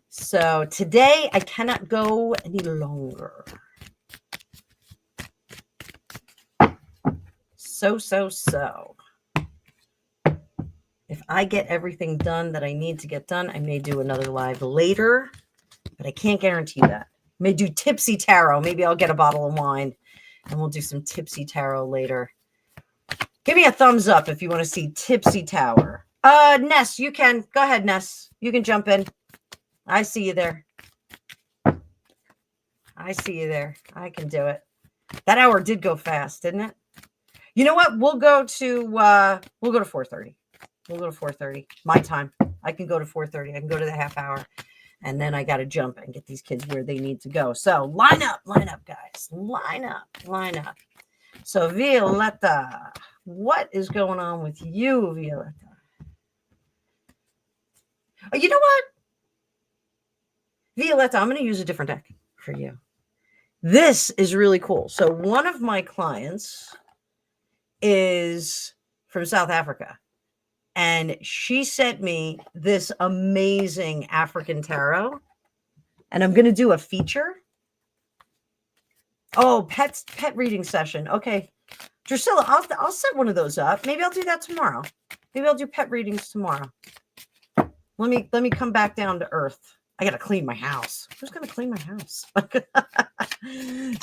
So today I cannot go any longer. So. If I get everything done that I need to get done, I may do another live later, but I can't guarantee that. I may do Tipsy Tarot. Maybe I'll get a bottle of wine and we'll do some Tipsy Tarot later. Give me a thumbs up if you want to see Tipsy Tower. Ness, you can. Go ahead, Ness. You can jump in. I see you there. I see you there. I can do it. That hour did go fast, didn't it? You know what? We'll go to 4:30. We'll go to 4:30. My time. I can go to 4:30. I can go to the half hour. And then I got to jump and get these kids where they need to go. So line up, guys. Line up. So Wioletta, what is going on with you, Wioletta? Oh, you know what? Wioletta, I'm going to use a different deck for you. This is really cool. So one of my clients is from South Africa. And she sent me this amazing African tarot. And I'm going to do a feature. Oh, pet reading session. Okay. Drusilla, I'll set one of those up. Maybe I'll do that tomorrow. Maybe I'll do pet readings tomorrow. Let me come back down to earth. I got to clean my house. Who's going to clean my house?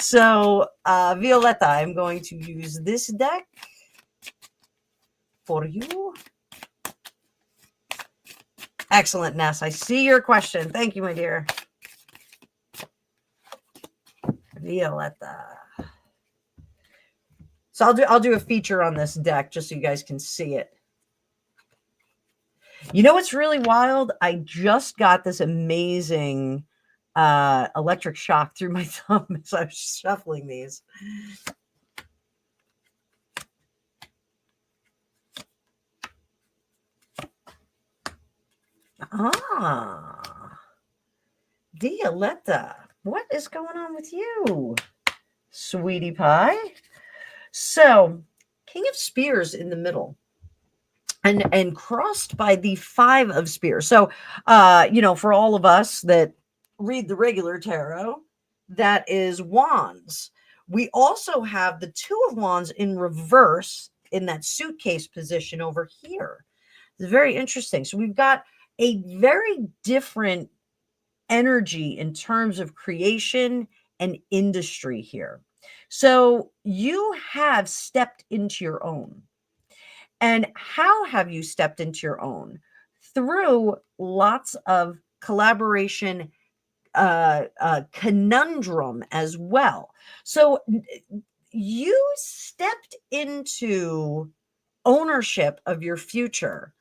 So, Wioletta, I'm going to use this deck for you. Excellent, Ness. I see your question. Thank you, my dear. Wioletta. So I'll do a feature on this deck just so you guys can see it. You know what's really wild? I just got this amazing electric shock through my thumb as I was shuffling these. Wioletta, what is going on with you, sweetie pie? So, King of Spears in the middle. And crossed by the 5 of Spears. So, for all of us that read the regular tarot, that is Wands. We also have the 2 of Wands in reverse in that suitcase position over here. It's very interesting. So we've got a very different energy in terms of creation and industry here. So you have stepped into your own. And how have you stepped into your own? Through lots of collaboration, conundrum as well. So you stepped into ownership of your future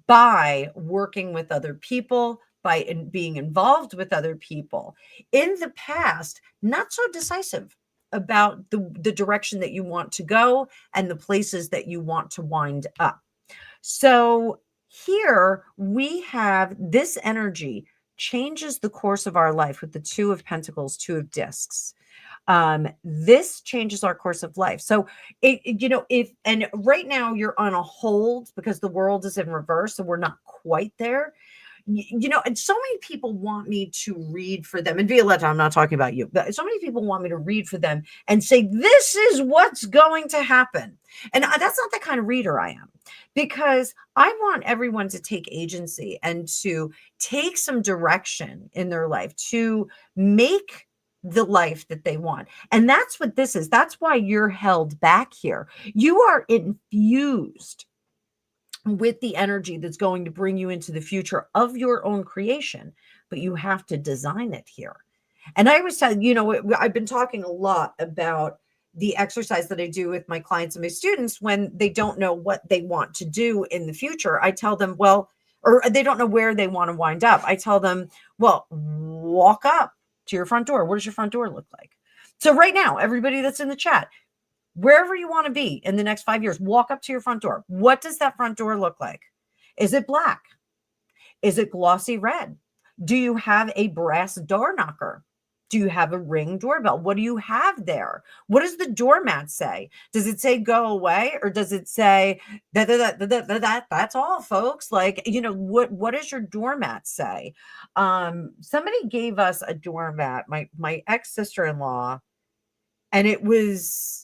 by working with other people, by being involved with other people. In the past, not so decisive about the direction that you want to go and the places that you want to wind up. So here we have this energy changes the course of our life with the 2 of Pentacles, 2 of Discs. This changes our course of life. So and right now you're on a hold because the world is in reverse, so we're not quite there. and so many people want me to read for them. And Violetta, I'm not talking about you, but so many people want me to read for them and say, this is what's going to happen. And that's not the kind of reader I am, because I want everyone to take agency and to take some direction in their life to make the life that they want. And that's what this is. That's why you're held back here. You are infused with the energy that's going to bring you into the future of your own creation, but you have to design it here. And I always tell I've been talking a lot about the exercise that I do with my clients and my students when they don't know what they want to do in the future. I tell them, well, or they don't know where they want to wind up. I tell them, well, walk up to your front door. What does your front door look like? So right now, everybody that's in the chat, wherever you want to be in the next 5 years, walk up to your front door. What does that front door look like? Is it black? Is it glossy red? Do you have a brass door knocker? Do you have a ring doorbell? What do you have there? What does the doormat say? Does it say go away, or does it say that's all, folks? Like, what does your doormat say? Somebody gave us a doormat, my ex-sister-in-law, and it was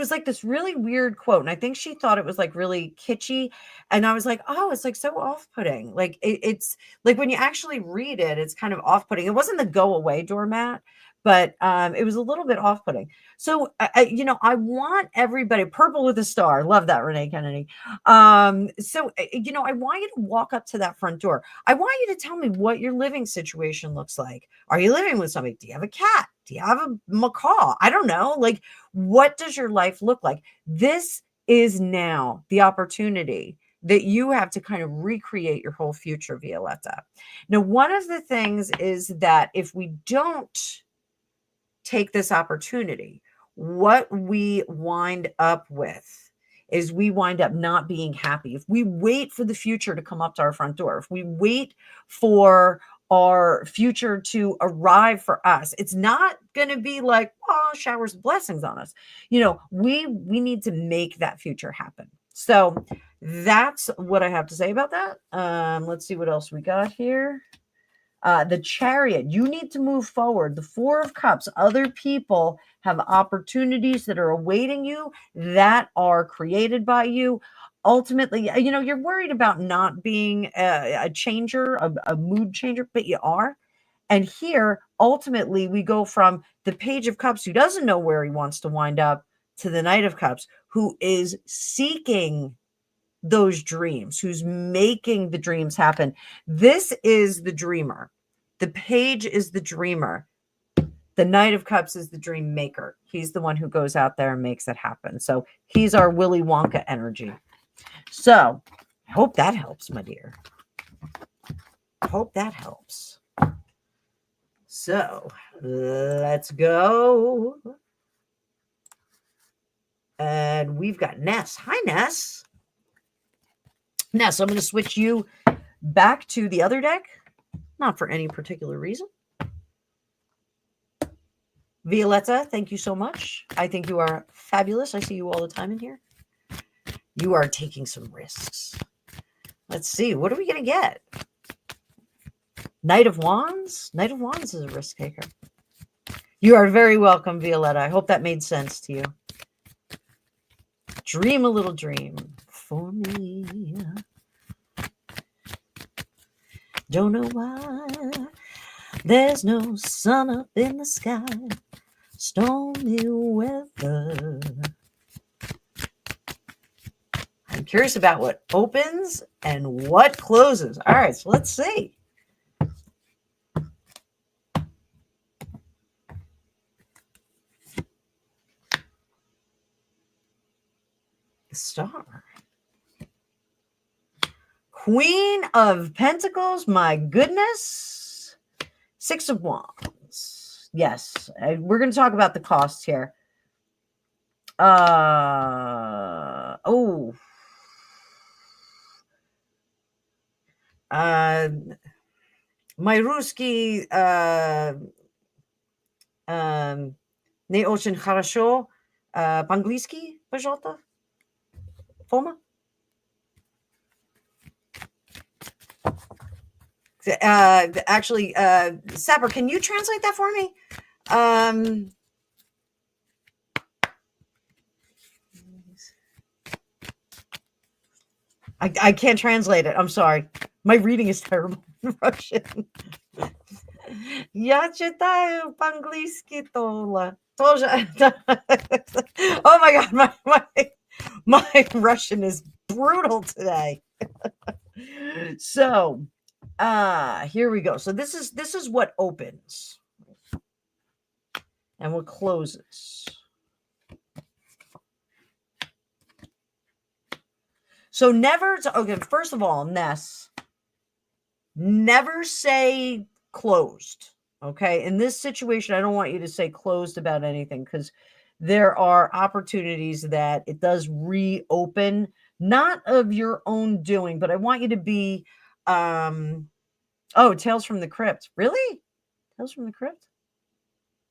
like this really weird quote. And I think she thought it was like really kitschy. And I was like, oh, it's like so off-putting. Like it's like when you actually read it, it's kind of off-putting. It wasn't the go away doormat, but it was a little bit off-putting. So I want everybody, purple with a star. Love that, Renee Kennedy. So I want you to walk up to that front door. I want you to tell me what your living situation looks like. Are you living with somebody? Do you have a cat? Do you have a macaw? I don't know. Like, what does your life look like? This is now the opportunity that you have to kind of recreate your whole future, Violetta. Now, one of the things is that if we don't take this opportunity, what we wind up with is we wind up not being happy. If we wait for the future to come up to our front door, if we wait for our future to arrive for us, it's not going to be like, oh, showers of blessings on us. We need to make that future happen. So that's what I have to say about that. Let's see what else we got here. The Chariot, you need to move forward. The Four of Cups, other people have opportunities that are awaiting you that are created by you. Ultimately, you're worried about not being a changer, a mood changer, but you are. And here, ultimately, we go from the Page of Cups, who doesn't know where he wants to wind up, to the Knight of Cups, who is seeking those dreams, who's making the dreams happen. This is the dreamer. The Page is the dreamer. The Knight of Cups is the dream maker. He's the one who goes out there and makes it happen. So he's our Willy Wonka energy. So I hope that helps, my dear. I hope that helps. So let's go. And we've got Ness. Hi, Ness. Ness, I'm going to switch you back to the other deck. Not for any particular reason. Violetta, thank you so much. I think you are fabulous. I see you all the time in here. You are taking some risks. Let's see. What are we going to get? Knight of Wands? Knight of Wands is a risk taker. You are very welcome, Violetta. I hope that made sense to you. Dream a little dream for me. Don't know why there's no sun up in the sky. Stormy weather. I'm curious about what opens and what closes. All right, so let's see. The Star. Queen of Pentacles, my goodness. Six of Wands. Yes, we're going to talk about the cost here. My Ruski не очень хорошо по-английски, пожалуйста. Фома? Actually, Sapper, can you translate that for me? I can't translate it. I'm sorry. My reading is terrible in Russian. Я читаю по-английски тоже. Oh my God, my Russian is brutal today. So, here we go. So this is what opens and what closes. So never, okay, first of all, Ness, never say closed. Okay. In this situation, I don't want you to say closed about anything because there are opportunities that it does reopen, not of your own doing, but I want you to be, oh, Tales from the Crypt. Really? Tales from the Crypt?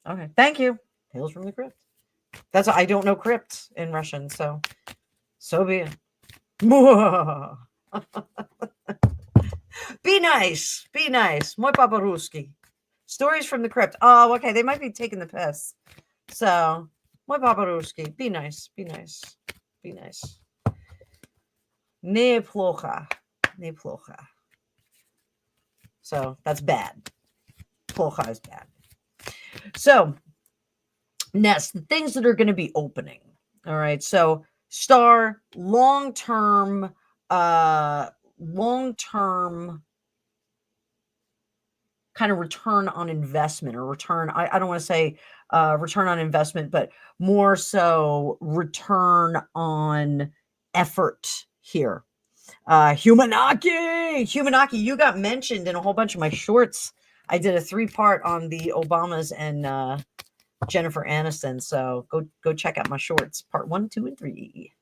Okay. Thank you. Tales from the Crypt. That's, I don't know crypt in Russian, so be it. Be nice. Be nice. Moi papa ruski. Stories from the crypt. Oh, okay. They might be taking the piss. So, moi papa ruski. Be nice. Be nice. Be nice. Neplokha. Neplokha. So, that's bad. Plokha is bad. So, Ness, the things that are going to be opening. All right. So, star, long-term kind of return on investment or return. I don't want to say return on investment, but more so return on effort here. Humanaki, you got mentioned in a whole bunch of my shorts. I did a 3-part on the Obamas and Jennifer Aniston. So go check out my shorts, part 1, 2, and 3.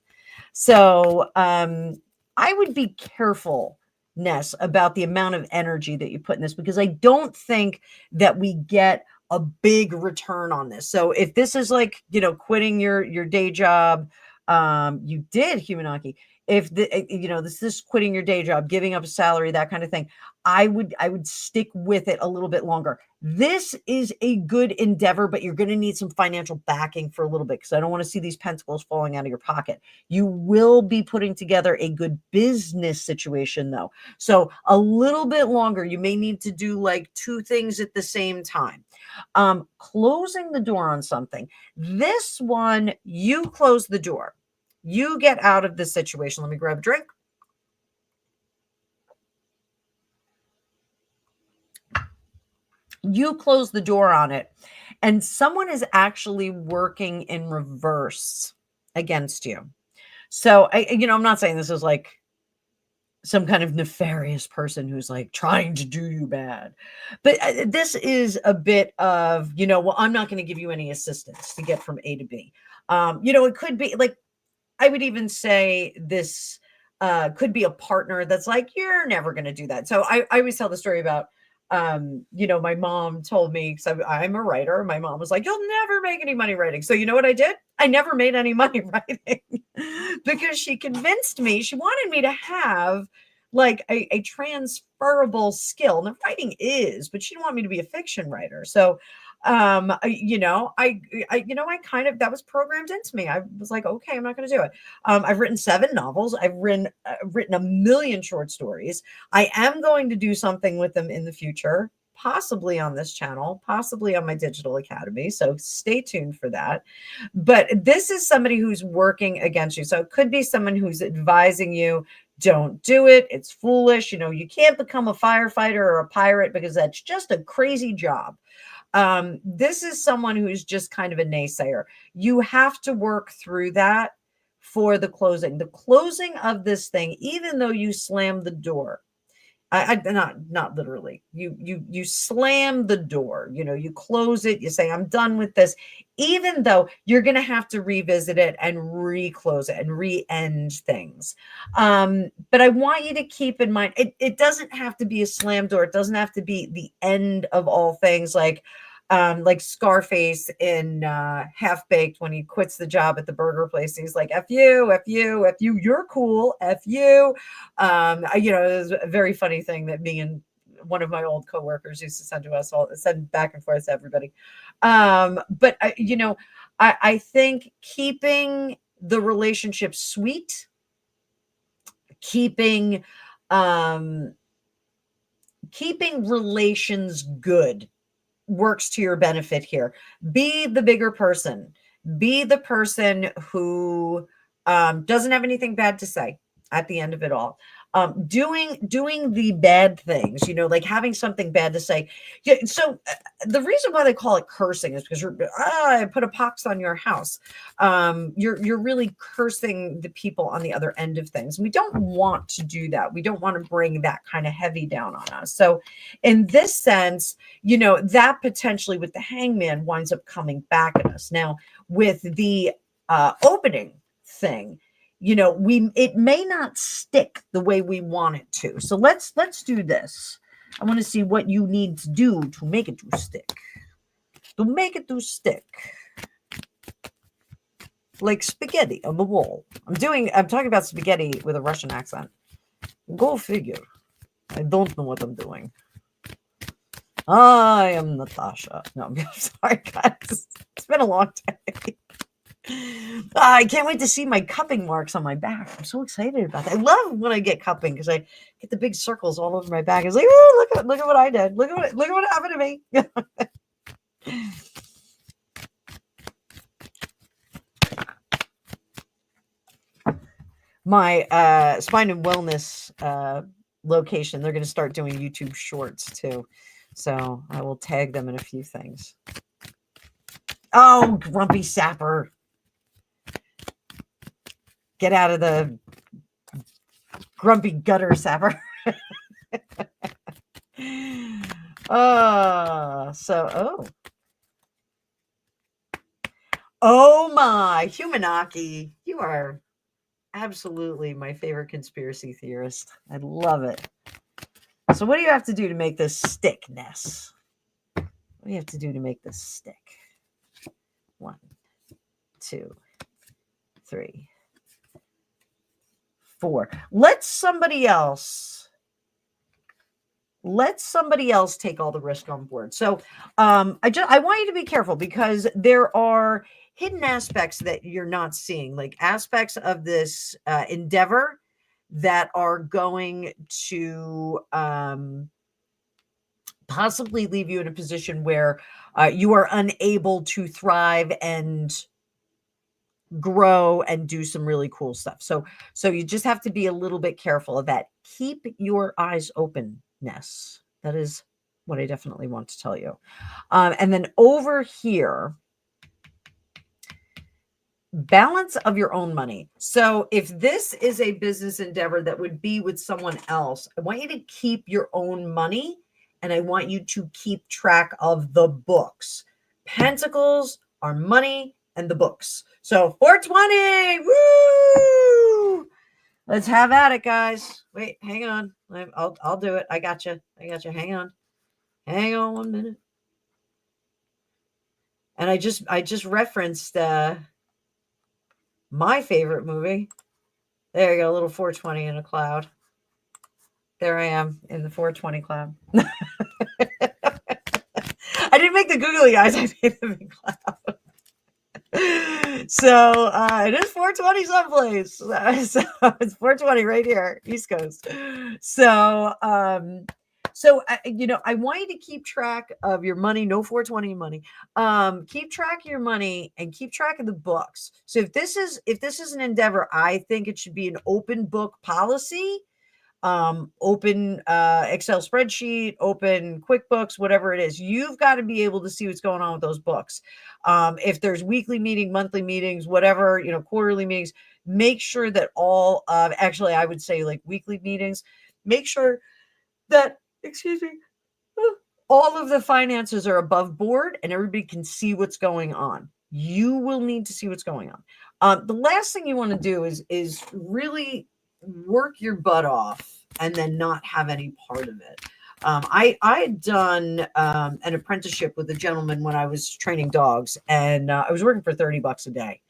So I would be careful, Ness, about the amount of energy that you put in this, because I don't think that we get a big return on this. So if this is like, quitting your day job, you did Humanaki. If this is quitting your day job, giving up a salary, that kind of thing, I would stick with it a little bit longer. This is a good endeavor, but you're going to need some financial backing for a little bit because I don't want to see these pentacles falling out of your pocket. You will be putting together a good business situation though. So a little bit longer, you may need to do like 2 things at the same time. Closing the door on something. This one, you close the door. You get out of this situation. Let me grab a drink. You close the door on it, and someone is actually working in reverse against you. So, I'm not saying this is like some kind of nefarious person who's like trying to do you bad, but this is a bit of, well, I'm not going to give you any assistance to get from A to B. It could be like, I would even say this could be a partner that's like, you're never going to do that. So I always tell the story about, my mom told me, because I'm a writer. My mom was like, you'll never make any money writing. So you know what I did? I never made any money writing because she convinced me. She wanted me to have like a transferable skill. Now writing is, but she didn't want me to be a fiction writer. So I kind of, that was programmed into me. I was like, okay, I'm not going to do it. I've written 7 novels. I've written a million short stories. I am going to do something with them in the future, possibly on this channel, possibly on my digital academy. So stay tuned for that. But this is somebody who's working against you. So it could be someone who's advising you, don't do it. It's foolish. You can't become a firefighter or a pirate because that's just a crazy job. This is someone who's just kind of a naysayer. You have to work through that for the closing. The closing of this thing, even though you slam the door, not literally. You slam the door. You close it. You say, I'm done with this. Even though you're going to have to revisit it and reclose it and re-end things. But I want you to keep in mind, it doesn't have to be a slam door. It doesn't have to be the end of all things, like Scarface in Half Baked when he quits the job at the burger place. He's like, F you, F you, F you, you're cool, F you. It was a very funny thing that me and one of my old coworkers used to send to us all, send back and forth to everybody. But I think keeping the relationship sweet, keeping um, keeping relations good works to your benefit here. Be the bigger person. Be the person who doesn't have anything bad to say at the end of it all. Doing the bad things, like having something bad to say. Yeah. So the reason why they call it cursing is because I put a pox on your house. You're really cursing the people on the other end of things. We don't want to do that. We don't want to bring that kind of heavy down on us. So in this sense, that potentially with the hangman winds up coming back at us. Now with the opening thing, it may not stick the way we want it to. So let's do this. I want to see what you need to do to make it to stick. To make it to stick. Like spaghetti on the wall. I'm talking about spaghetti with a Russian accent. Go figure. I don't know what I'm doing. I am Natasha. No, I'm sorry, guys. It's been a long day. I can't wait to see my cupping marks on my back. I'm so excited about that. I love when I get cupping because I get the big circles all over my back. It's like, oh, look at what I did. Look at what happened to me. My spine and wellness location, they're going to start doing YouTube shorts too. So I will tag them in a few things. Oh, grumpy sapper. Get out of the grumpy gutter, sapper. Oh my, Humanaki. You are absolutely my favorite conspiracy theorist. I love it. So what do you have to do to make this stick, Ness? What do you have to do to make this stick? 1, 2, 3, 4. Let somebody else take all the risk on board. So I want you to be careful because there are hidden aspects that you're not seeing, like aspects of this endeavor that are going to possibly leave you in a position where you are unable to thrive and grow and do some really cool stuff. So you just have to be a little bit careful of that. Keep your eyes open, Ness. That is what I definitely want to tell you. And then over here, balance of your own money. So if this is a business endeavor that would be with someone else, I want you to keep your own money and I want you to keep track of the books. Pentacles are money and the books. So 420, woo! Let's have at it, guys. Wait, hang on. I'll do it. I got you. Hang on 1 minute. And I just referenced my favorite movie. There you go, a little 420 in a cloud. There I am in the 420 cloud. I didn't make the googly eyes. I made the big cloud. So it is 420 someplace. So it's 420 right here, East Coast. So I want you to keep track of your money. No 420 money. Keep track of your money and keep track of the books. So if this is an endeavor, I think it should be an open book policy. Open Excel spreadsheet, open QuickBooks, whatever it is. You've got to be able to see what's going on with those books. If there's weekly meeting, monthly meetings, whatever, quarterly meetings, make sure that all of, actually, I would say like weekly meetings, make sure that, all of the finances are above board and everybody can see what's going on. You will need to see what's going on. The last thing you want to do is really work your butt off and then not have any part of it. I had done an apprenticeship with a gentleman when I was training dogs, and I was working for $30 a day.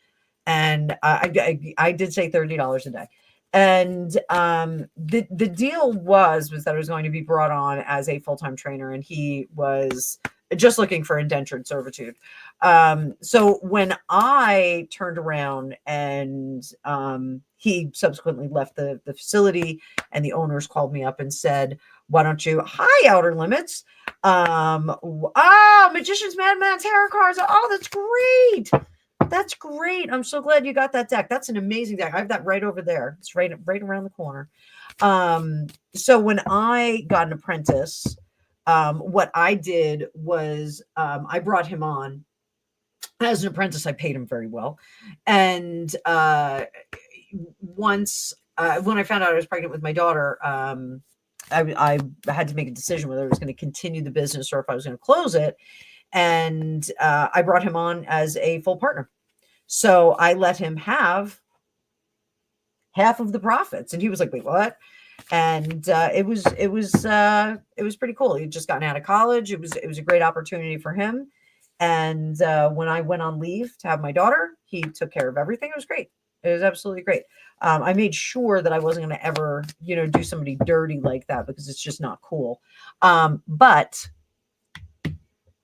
And I did say $30 a day. And the deal was that I was going to be brought on as a full-time trainer, and he was just looking for indentured servitude. So when I turned around and he subsequently left the facility, and the owners called me up and said, why don't you, hi, Outer Limits. Magician's Madman Tarot cards. Oh, that's great. That's great. I'm so glad you got that deck. That's an amazing deck. I have that right over there. It's right around the corner. So when I got an apprentice, what I did was I brought him on as an apprentice. I paid him very well. And once when I found out I was pregnant with my daughter, I had to make a decision whether I was going to continue the business or if I was going to close it. And I brought him on as a full partner. So I let him have half of the profits, and he was like, "Wait, what?" And it was pretty cool. He'd just gotten out of college. It was a great opportunity for him. And when I went on leave to have my daughter, he took care of everything. It was great. It was absolutely great. I made sure that I wasn't going to ever, do somebody dirty like that, because it's just not cool. But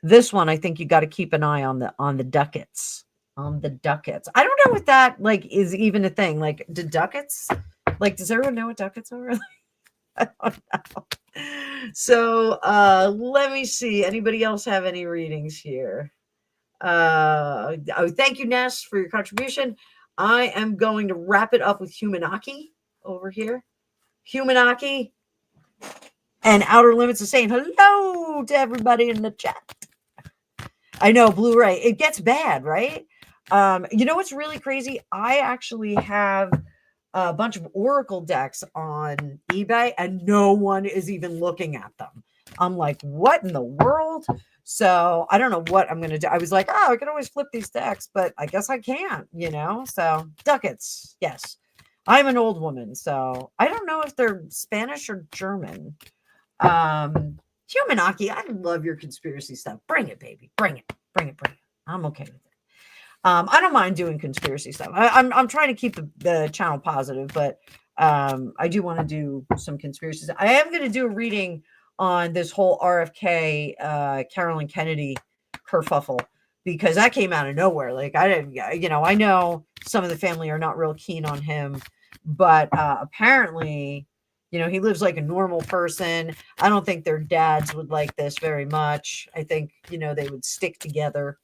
this one, I think you got to keep an eye on the ducats. On the ducats. I don't know if that is even a thing. Like, do ducats? Does everyone know what ducats are? I don't know. So let me see. Anybody else have any readings here? Thank you, Ness, for your contribution. I am going to wrap it up with Humanaki over here. Humanaki and Outer Limits is saying hello to everybody in the chat. I know, Blu-ray. It gets bad, right? You know what's really crazy? I actually have a bunch of Oracle decks on eBay, and no one is even looking at them. I'm like, what in the world? So I don't know what I'm going to do. I was like, oh, I can always flip these decks, but I guess I can't, So ducats, yes. I'm an old woman, so I don't know if they're Spanish or German. Humanaki, I love your conspiracy stuff. Bring it, baby. Bring it. I'm okay with it. I don't mind doing conspiracy stuff. I'm trying to keep the channel positive, but I do want to do some conspiracies. I am going to do a reading on this whole RFK, Carolyn Kennedy kerfuffle, because that came out of nowhere. Like, I didn't, I know some of the family are not real keen on him, but apparently, he lives like a normal person. I don't think their dads would like this very much. I think, they would stick together.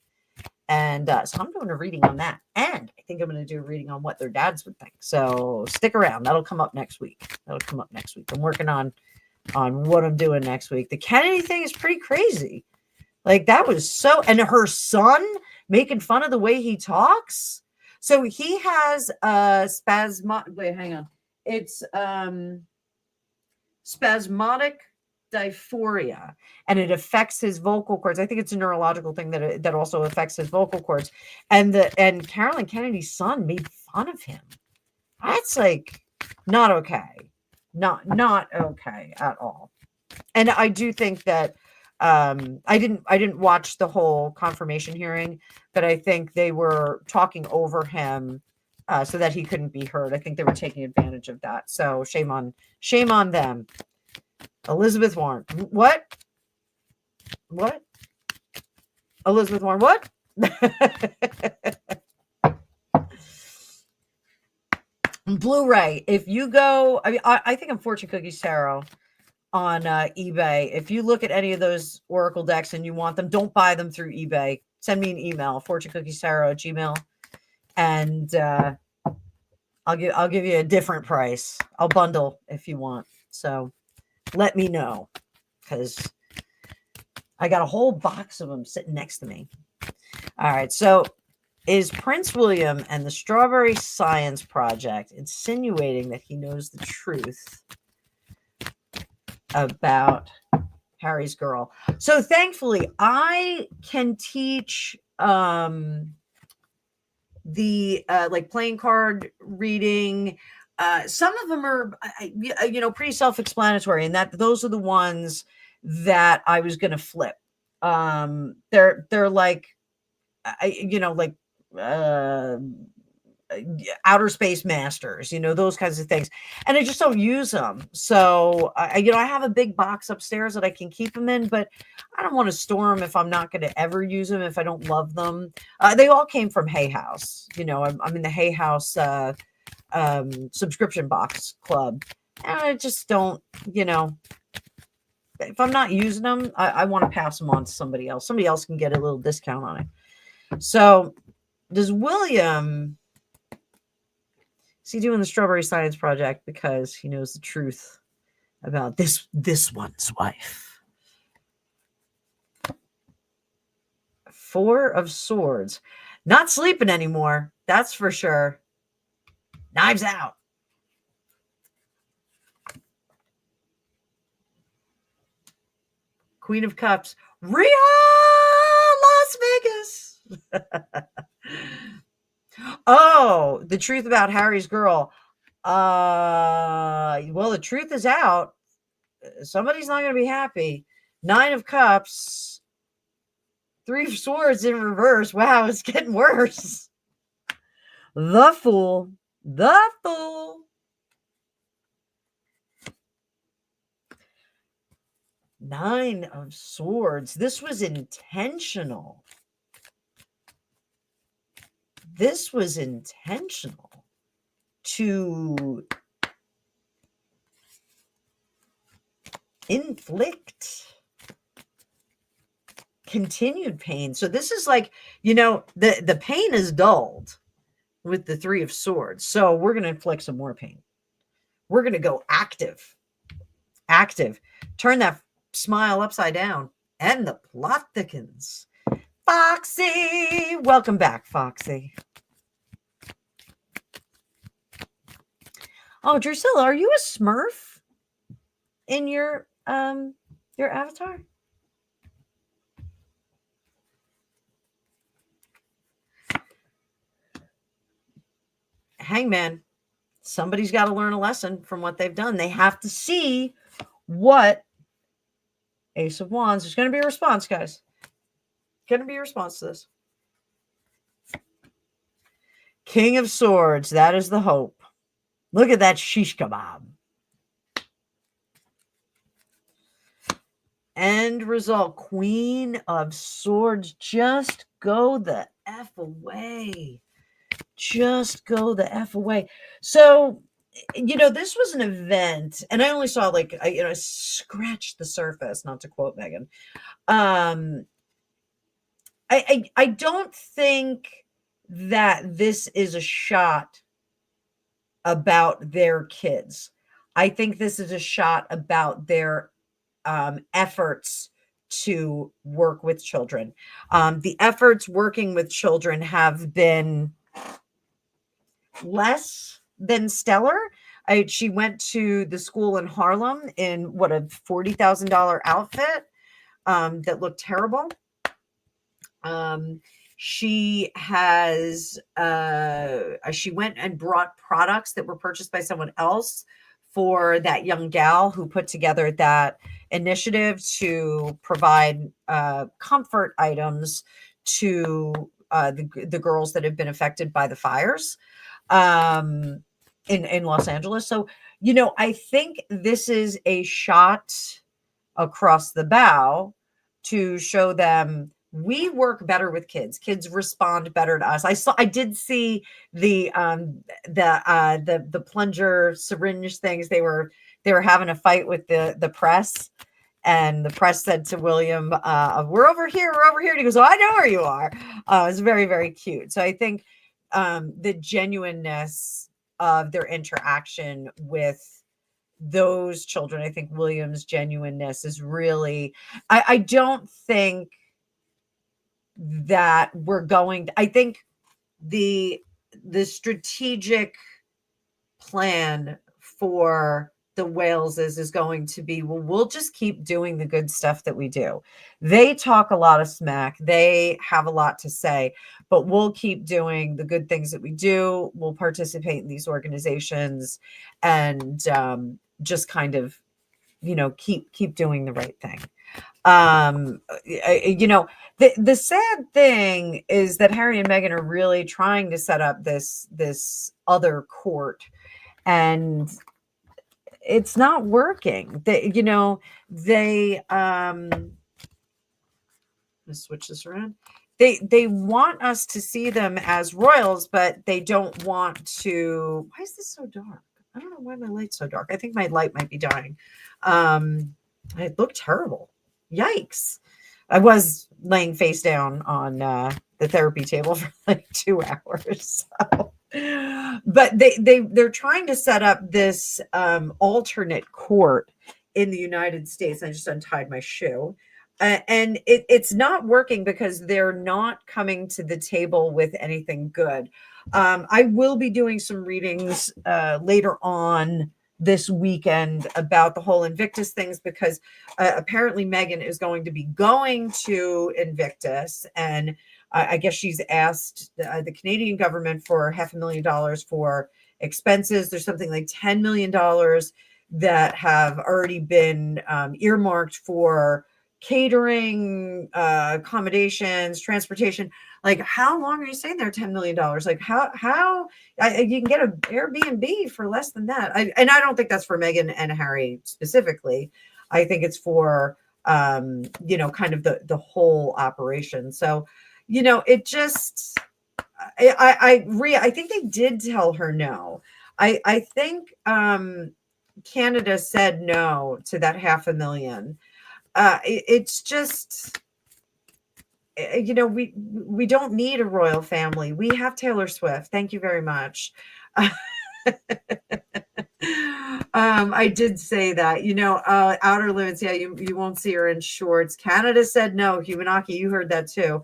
And so I'm doing a reading on that. And I think I'm going to do a reading on what their dads would think. So stick around. That'll come up next week. I'm working on what I'm doing next week. The Kennedy thing is pretty crazy. Like, that was so, and her son making fun of the way he talks. So he has wait, hang on. It's spasmodic dysphoria, and it affects his vocal cords. I think it's a neurological thing that also affects his vocal cords. And Carolyn Kennedy's son made fun of him. That's like not okay. Not okay at all. And I do think that I didn't watch the whole confirmation hearing, but I think they were talking over him so that he couldn't be heard. I think they were taking advantage of that. So shame on them. Elizabeth Warren. What? Elizabeth Warren, what? Blu-ray. If you go, I think I'm Fortune Cookies Tarot on eBay. If you look at any of those Oracle decks and you want them, don't buy them through eBay. Send me an email, fortunecookiestarot@gmail.com, and I'll give you a different price. I'll bundle if you want. So let me know, because I got a whole box of them sitting next to me. All right. So is Prince William and the Strawberry Science Project insinuating that he knows the truth about Harry's girl? So thankfully, I can teach the like playing card reading. Some of them are, pretty self-explanatory, and that those are the ones that I was going to flip. They're like, outer space masters, those kinds of things. And I just don't use them. So I have a big box upstairs that I can keep them in, but I don't want to store them if I'm not going to ever use them, if I don't love them. They all came from Hay House. I'm in the Hay House subscription box club, and I just don't, if I'm not using them, I want to pass them on to somebody else. Somebody else can get a little discount on it. So does William, is he doing the Strawberry Science Project because he knows the truth about this one's wife? 4 of Swords. Not sleeping anymore. That's for sure. Knives Out. Queen of Cups. Rio, Las Vegas. Oh, the truth about Harry's girl. Well, the truth is out. Somebody's not going to be happy. 9 of Cups. 3 of Swords in reverse. Wow, it's getting worse. The Fool. The Fool. 9 of Swords. This was intentional. This was intentional to inflict continued pain. So this is like, the pain is dulled with the 3 of Swords. So we're going to inflict some more pain. We're going to go active. Turn that smile upside down. And the plot thickens. Foxy. Welcome back, Foxy. Oh, Drusilla, are you a Smurf in your avatar? Hangman. Somebody's got to learn a lesson from what they've done. They have to see what Ace of Wands. There's going to be a response, guys. Going to be a response to this. King of Swords. That is the hope. Look at that shish kebab. End result. Queen of Swords. Just go the F away. Just go the F away. So, this was an event, and I only saw I scratched the surface, not to quote Megan. I don't think that this is a shot about their kids. I think this is a shot about their efforts to work with children. The efforts working with children have been less than stellar. She went to the school in Harlem in a $40,000 outfit that looked terrible. She went and brought products that were purchased by someone else for that young gal who put together that initiative to provide comfort items to the girls that have been affected by the fires in Los Angeles. So, I think this is a shot across the bow to show them we work better with kids. Kids respond better to us. I did see the plunger syringe things. They were having a fight with the press, and the press said to William, we're over here. And he goes, oh, I know where you are. It's very, very cute. So I think the genuineness of their interaction with those children, I think William's genuineness is really, I don't think that I think the strategic plan for the Wales is going to be, well, we'll just keep doing the good stuff that we do. They talk a lot of smack. They have a lot to say, but we'll keep doing the good things that we do. We'll participate in these organizations and just kind of keep doing the right thing. You know, the sad thing is that Harry and Meghan are really trying to set up this other court, and it's not working. They let's switch this around. They want us to see them as royals, but they don't want to. Why is this so dark? I don't know why my light's so dark. I think my light might be dying. It looked terrible. Yikes. I was laying face down on the therapy table for like 2 hours. So. But they're trying to set up this alternate court in the United States. I just untied my shoe. And it's not working because they're not coming to the table with anything good. I will be doing some readings later on this weekend about the whole Invictus things, because apparently Meghan is going to be going to Invictus, and I guess she's asked the Canadian government for $500,000 for expenses. There's something like $10 million that have already been earmarked for catering, accommodations, transportation. Like, how long are you staying there? $10 million. Like, how you can get an Airbnb for less than that. And I don't think that's for Meghan and Harry specifically. I think it's for kind of the whole operation. So, it just, I think they did tell her no. I think Canada said no to that $500,000. It's just, we don't need a royal family. We have Taylor Swift. Thank you very much. I did say that, outer limits. Yeah, you won't see her in shorts. Canada said no. Humanaki, you heard that too.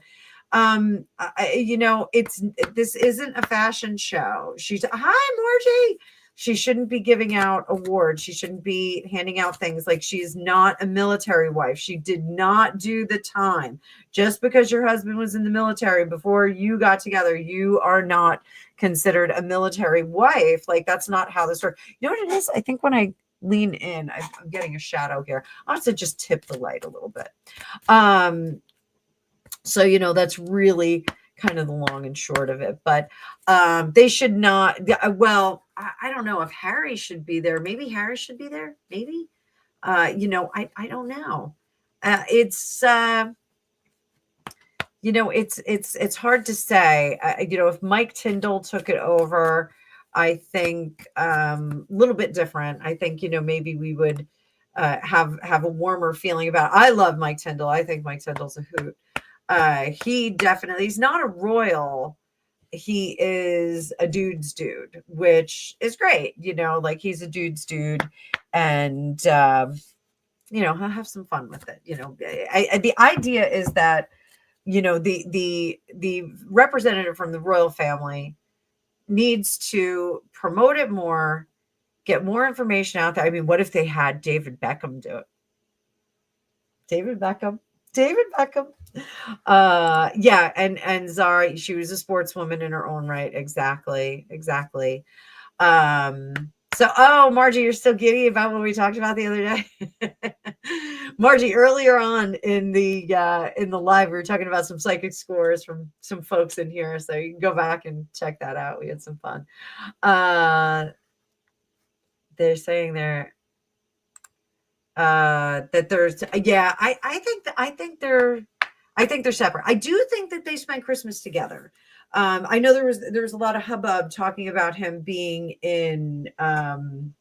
This isn't a fashion show. She's, hi, Margie. She shouldn't be giving out awards. She shouldn't be handing out things. Like, she's not a military wife. She did not do the time. Just because your husband was in the military before you got together, you are not considered a military wife. Like, that's not how this works. You know what it is? I think when I lean in, I'm getting a shadow here. I'll have to just tip the light a little bit. So, that's really kind of the long and short of it. But they should not. Well, I don't know if Harry should be there. Maybe Harry should be there. Maybe. I don't know. It's hard to say. If Mike Tyndall took it over, I think a little bit different. I think maybe we would have a warmer feeling about it. I love Mike Tyndall. I think Mike Tyndall's a hoot. He's not a royal. He is a dude's dude, which is great. Like, he's a dude's dude, and he'll have some fun with it. The idea is that the representative from the royal family needs to promote it more, get more information out there. I mean, what if they had David Beckham do it? David Beckham. Yeah, and Zara, she was a sportswoman in her own right. Exactly. Margie, you're still giddy about what we talked about the other day. Margie, earlier on in the live, we were talking about some psychic scores from some folks in here, so you can go back and check that out. We had some fun. They're saying there that there's, I think they're separate. I do think that they spent Christmas together. I know there was a lot of hubbub talking about him being on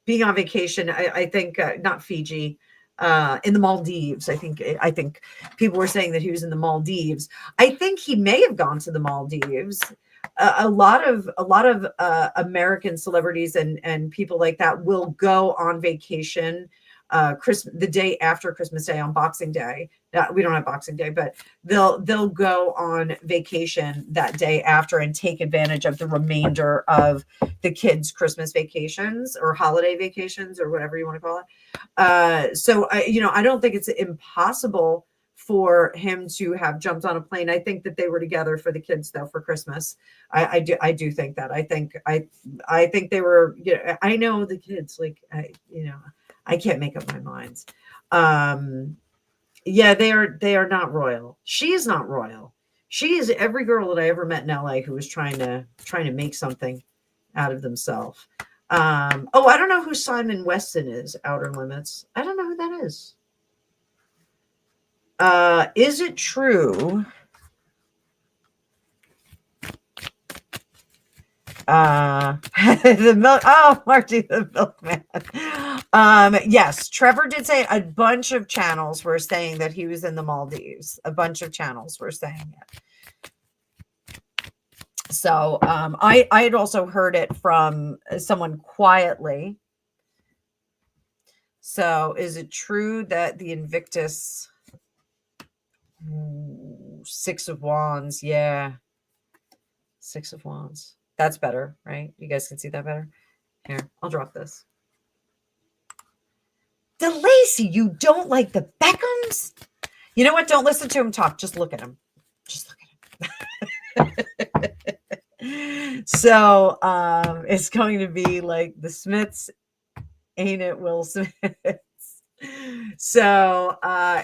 vacation. I think not Fiji, in the Maldives. I think people were saying that he was in the Maldives. I think he may have gone to the Maldives. A lot of American celebrities and people like that will go on vacation the day after Christmas Day, on Boxing Day. We don't have Boxing Day, but they'll go on vacation that day after and take advantage of the remainder of the kids' Christmas vacations or holiday vacations or whatever you want to call it. So I don't think it's impossible for him to have jumped on a plane. I think that they were together for the kids, though, for Christmas. I do think that. I think they were. I know the kids. Like, I can't make up my mind. Yeah, they are not royal. She is not royal. She is every girl that I ever met in LA who was trying to make something out of themselves. Oh, I don't know who Simon Weston is. Outer Limits. I don't know who that is. Is it true? The milk. Oh, Marty the milkman. Yes, Trevor did say a bunch of channels were saying that he was in the Maldives. A bunch of channels were saying it. So I had also heard it from someone quietly. So is it true that the Invictus Six of Wands? Yeah. Six of Wands. That's better, right? You guys can see that better? Here, I'll drop this. DeLacy, you don't like the Beckhams? You know what? Don't listen to him talk. Just look at him. Just look at him. So it's going to be like the Smiths, ain't it, Will Smith? So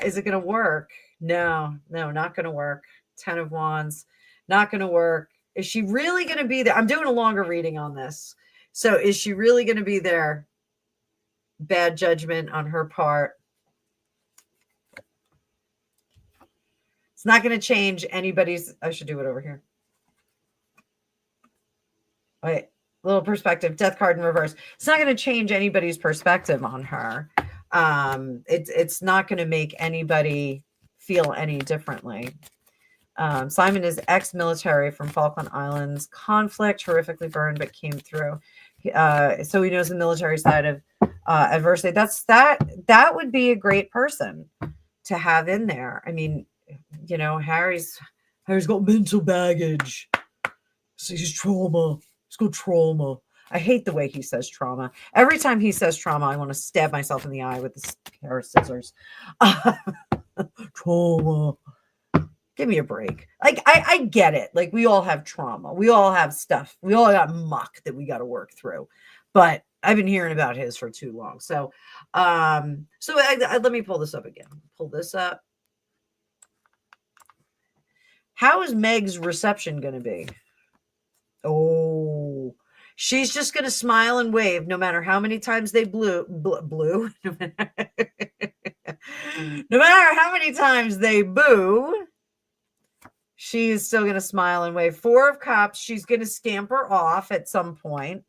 is it going to work? No, not going to work. 10 of Wands, not going to work. Is she really going to be there? I'm doing a longer reading on this. So is she really going to be there? Bad judgment on her part. It's not going to change anybody's. I should do it over here. Wait, little perspective. Death card in reverse. It's not going to change anybody's perspective on her. It's not going to make anybody feel any differently. Simon is ex-military from Falkland Islands. Conflict, horrifically burned, but came through. So he knows the military side of adversity. That would be a great person to have in there. I mean, you know, Harry's got mental baggage. So he's trauma. He's got trauma. I hate the way he says trauma. Every time he says trauma, I want to stab myself in the eye with a pair of scissors. Trauma. Give me a break. Like, I get it. Like, we all have trauma. We all have stuff. We all got muck that we got to work through. But I've been hearing about his for too long. So, let me pull this up again. Pull this up. How is Meg's reception going to be? Oh, she's just going to smile and wave no matter how many times they blew. No matter how many times they boo, she is still going to smile and wave. Four of Cups, she's going to scamper off at some point.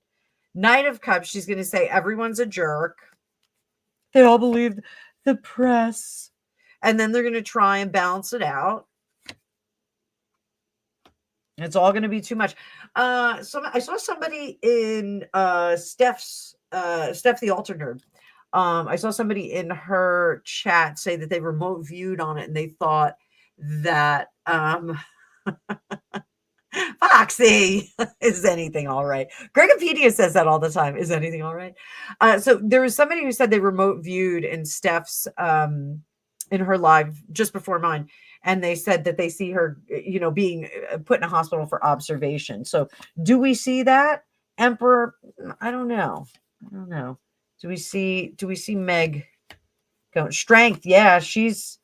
Knight of Cups, she's going to say everyone's a jerk. They all believe the press. And then they're going to try and balance it out. It's all going to be too much. So I saw somebody in Steph the Altar Nerd. I saw somebody in her chat say that they remote viewed on it and they thought that Foxy, is anything all right? Gregopedia says that all the time. Is anything all right? So there was somebody who said they remote viewed in Steph's in her live just before mine. And they said that they see her, you know, being put in a hospital for observation. So do we see that? Emperor? I don't know. Do we see Meg going? Strength? Yeah, she's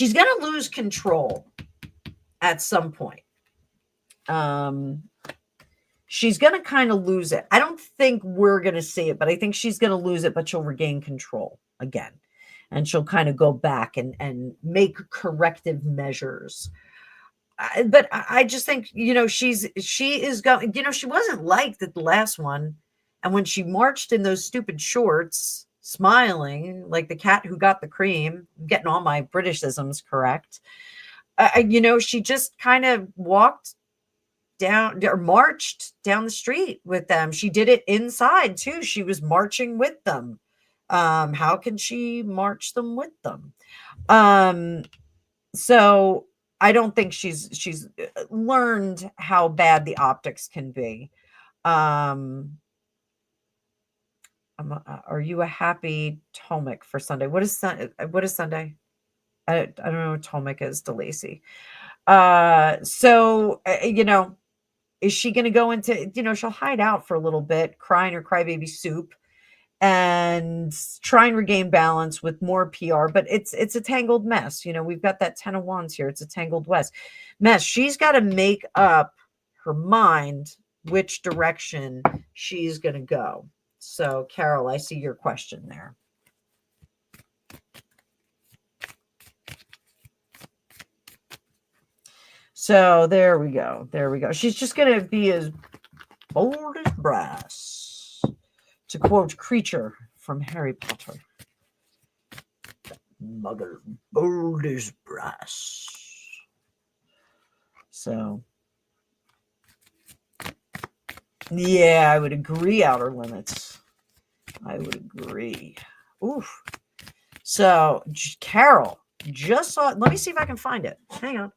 going to lose control at some point. She's going to kind of lose it. I don't think we're going to see it, but I think she's going to lose it, but she'll regain control again. And she'll kind of go back and make corrective measures. But I just think, you know, she is going, you know, she wasn't liked at the last one. And when she marched in those stupid shorts, smiling like the cat who got the cream, I'm getting all my Britishisms correct. You know, she just kind of walked down or marched down the street with them. She did it inside too. She was marching with them. How can she march them with them? So I don't think she's learned how bad the optics can be. Are you a happy Tomic for Sunday? What is Sunday? I don't know what Tomic is, DeLacy. So you know, is she going to go into, you know, she'll hide out for a little bit, crying her crybaby soup. and try and regain balance with more PR. But it's a tangled mess. You know, we've got that 10 of Wands here. It's a tangled mess. She's got to make up her mind which direction she's going to go. So, Carol, I see your question there. So there we go. There we go. She's just going to be as bold as brass, to quote Creature from Harry Potter. Mother, bold as brass. So, yeah, I would agree. Outer limits. I would agree. Oof. So, Carol, just saw it. Let me see if I can find it. Hang on.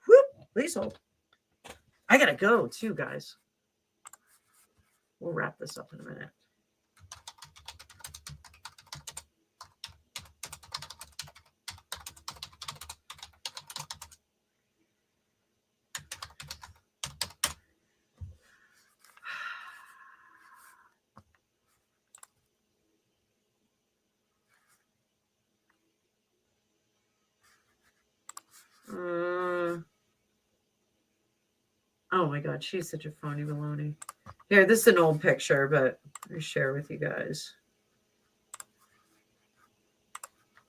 Whoop. Please hold. I gotta go too, guys. We'll wrap this up in a minute. Oh my God, she's such a phony baloney. Here, this is an old picture, but I share with you guys.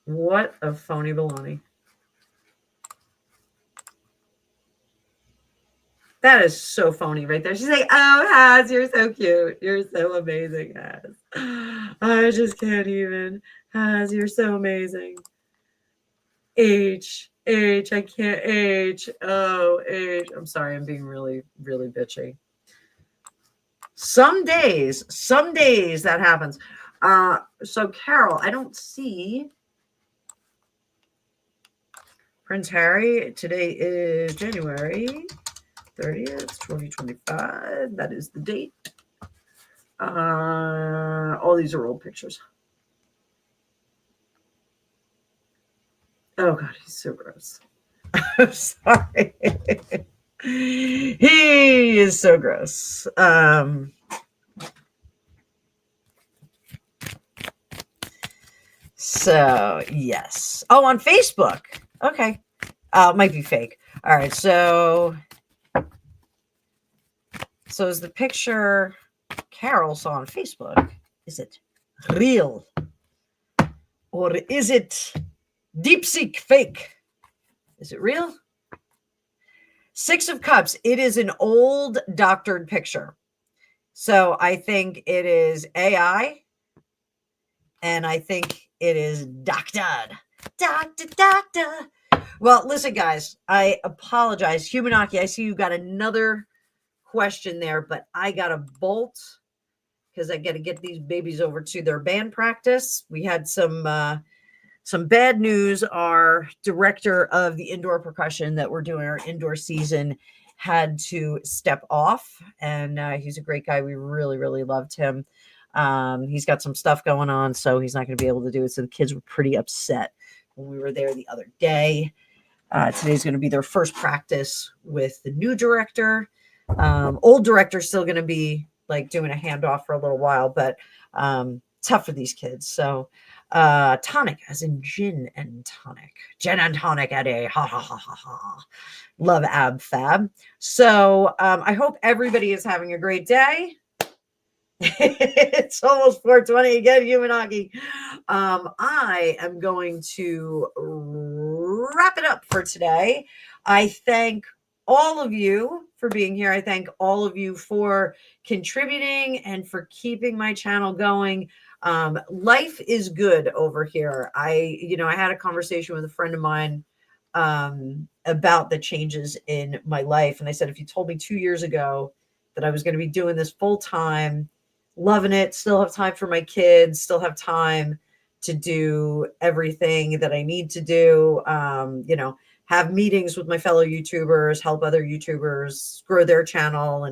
What a phony baloney. That is so phony right there. She's like, oh, Haz, you're so cute. You're so amazing, Haz. I just can't even. Haz, you're so amazing. H, I can't H. Oh, H. I'm sorry, I'm being really, really bitchy. Some days that happens. So Carol, I don't see Prince Harry. Today is January 30th, 2025. That is the date. All these are old pictures. Oh God, he's so gross. I'm sorry. He is so gross. So yes. Oh, on Facebook. Okay. It might be fake. All right. So is the picture Carol saw on Facebook, is it real? Or is it DeepSeek fake? Is it real? Six of Cups. It is an old doctored picture. So I think it is AI. And I think it is doctored. Doctor. Well, listen, guys, I apologize. Humanaki, I see you got another question there, but I got to bolt because I got to get these babies over to their band practice. We had some bad news. Our director of the indoor percussion that we're doing our indoor season had to step off, and he's a great guy. We really, really loved him. He's got some stuff going on, so he's not going to be able to do it. So the kids were pretty upset when we were there the other day. Today's going to be their first practice with the new director. Old director's still going to be like doing a handoff for a little while, but tough for these kids. So tonic, as in gin and tonic. Gin and tonic at a ha ha ha ha ha. Love ab fab. So I hope everybody is having a great day. It's almost 4:20 again, Humanagi. I am going to wrap it up for today. I thank all of you for being here. I thank all of you for contributing and for keeping my channel going. Life is good over here. I had a conversation with a friend of mine about the changes in my life. And I said, if you told me 2 years ago that I was going to be doing this full time, loving it, still have time for my kids, still have time to do everything that I need to do, have meetings with my fellow YouTubers, help other YouTubers grow their channel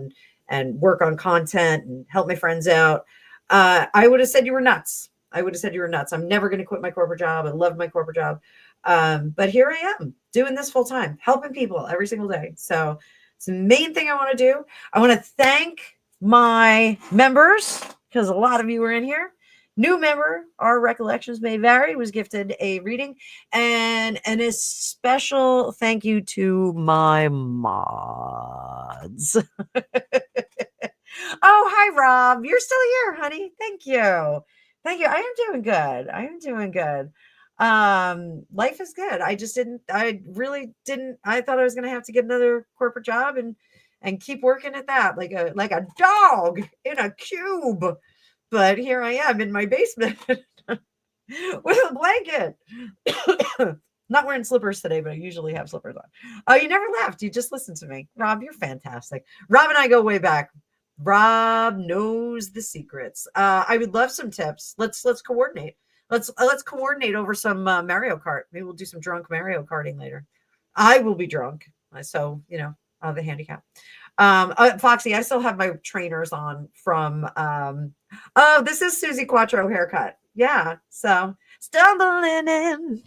and work on content and help my friends out. I would have said you were nuts. I'm never going to quit my corporate job. I love my corporate job. But here I am doing this full time, helping people every single day. So it's the main thing I want to do. I want to thank my members because a lot of you are in here. New member, our recollections may vary, was gifted a reading, and a special thank you to my mods. Oh, hi, Rob. You're still here, honey. Thank you. Thank you. I am doing good. I am doing good. Life is good. I really didn't, I thought I was gonna have to get another corporate job and keep working at that like a dog in a cube. But here I am in my basement with a blanket. Not wearing slippers today, but I usually have slippers on. Oh, you never left. You just listened to me. Rob, you're fantastic. Rob and I go way back. Rob knows the secrets. I would love some tips. Let's coordinate. Let's coordinate over some Mario Kart. Maybe we'll do some drunk Mario Karting later. I will be drunk, so the handicap. Foxy, I still have my trainers on from. Oh, this is Susie Quattro haircut. Yeah, so stumbling in.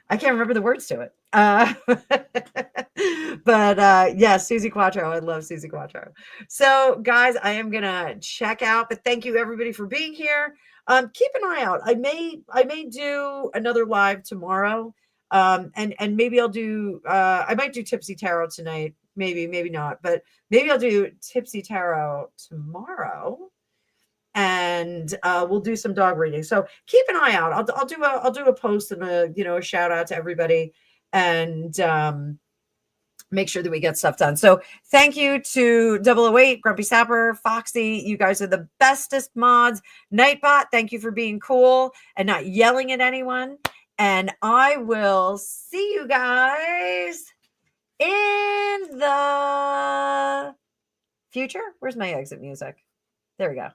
I can't remember the words to it. But yeah, Susie Quattro. I love Susie Quattro. So, guys, I am gonna check out. But thank you everybody for being here. Keep an eye out. I may do another live tomorrow. And maybe I'll do. I might do Tipsy Tarot tonight. Maybe not. But maybe I'll do Tipsy Tarot tomorrow. And we'll do some dog reading. So keep an eye out. I'll do a post and a shout out to everybody, and make sure that we get stuff done. So thank you to 008, Grumpy Sapper, Foxy. You guys are the bestest mods. Nightbot, thank you for being cool and not yelling at anyone. And I will see you guys in the future. Where's my exit music? There we go.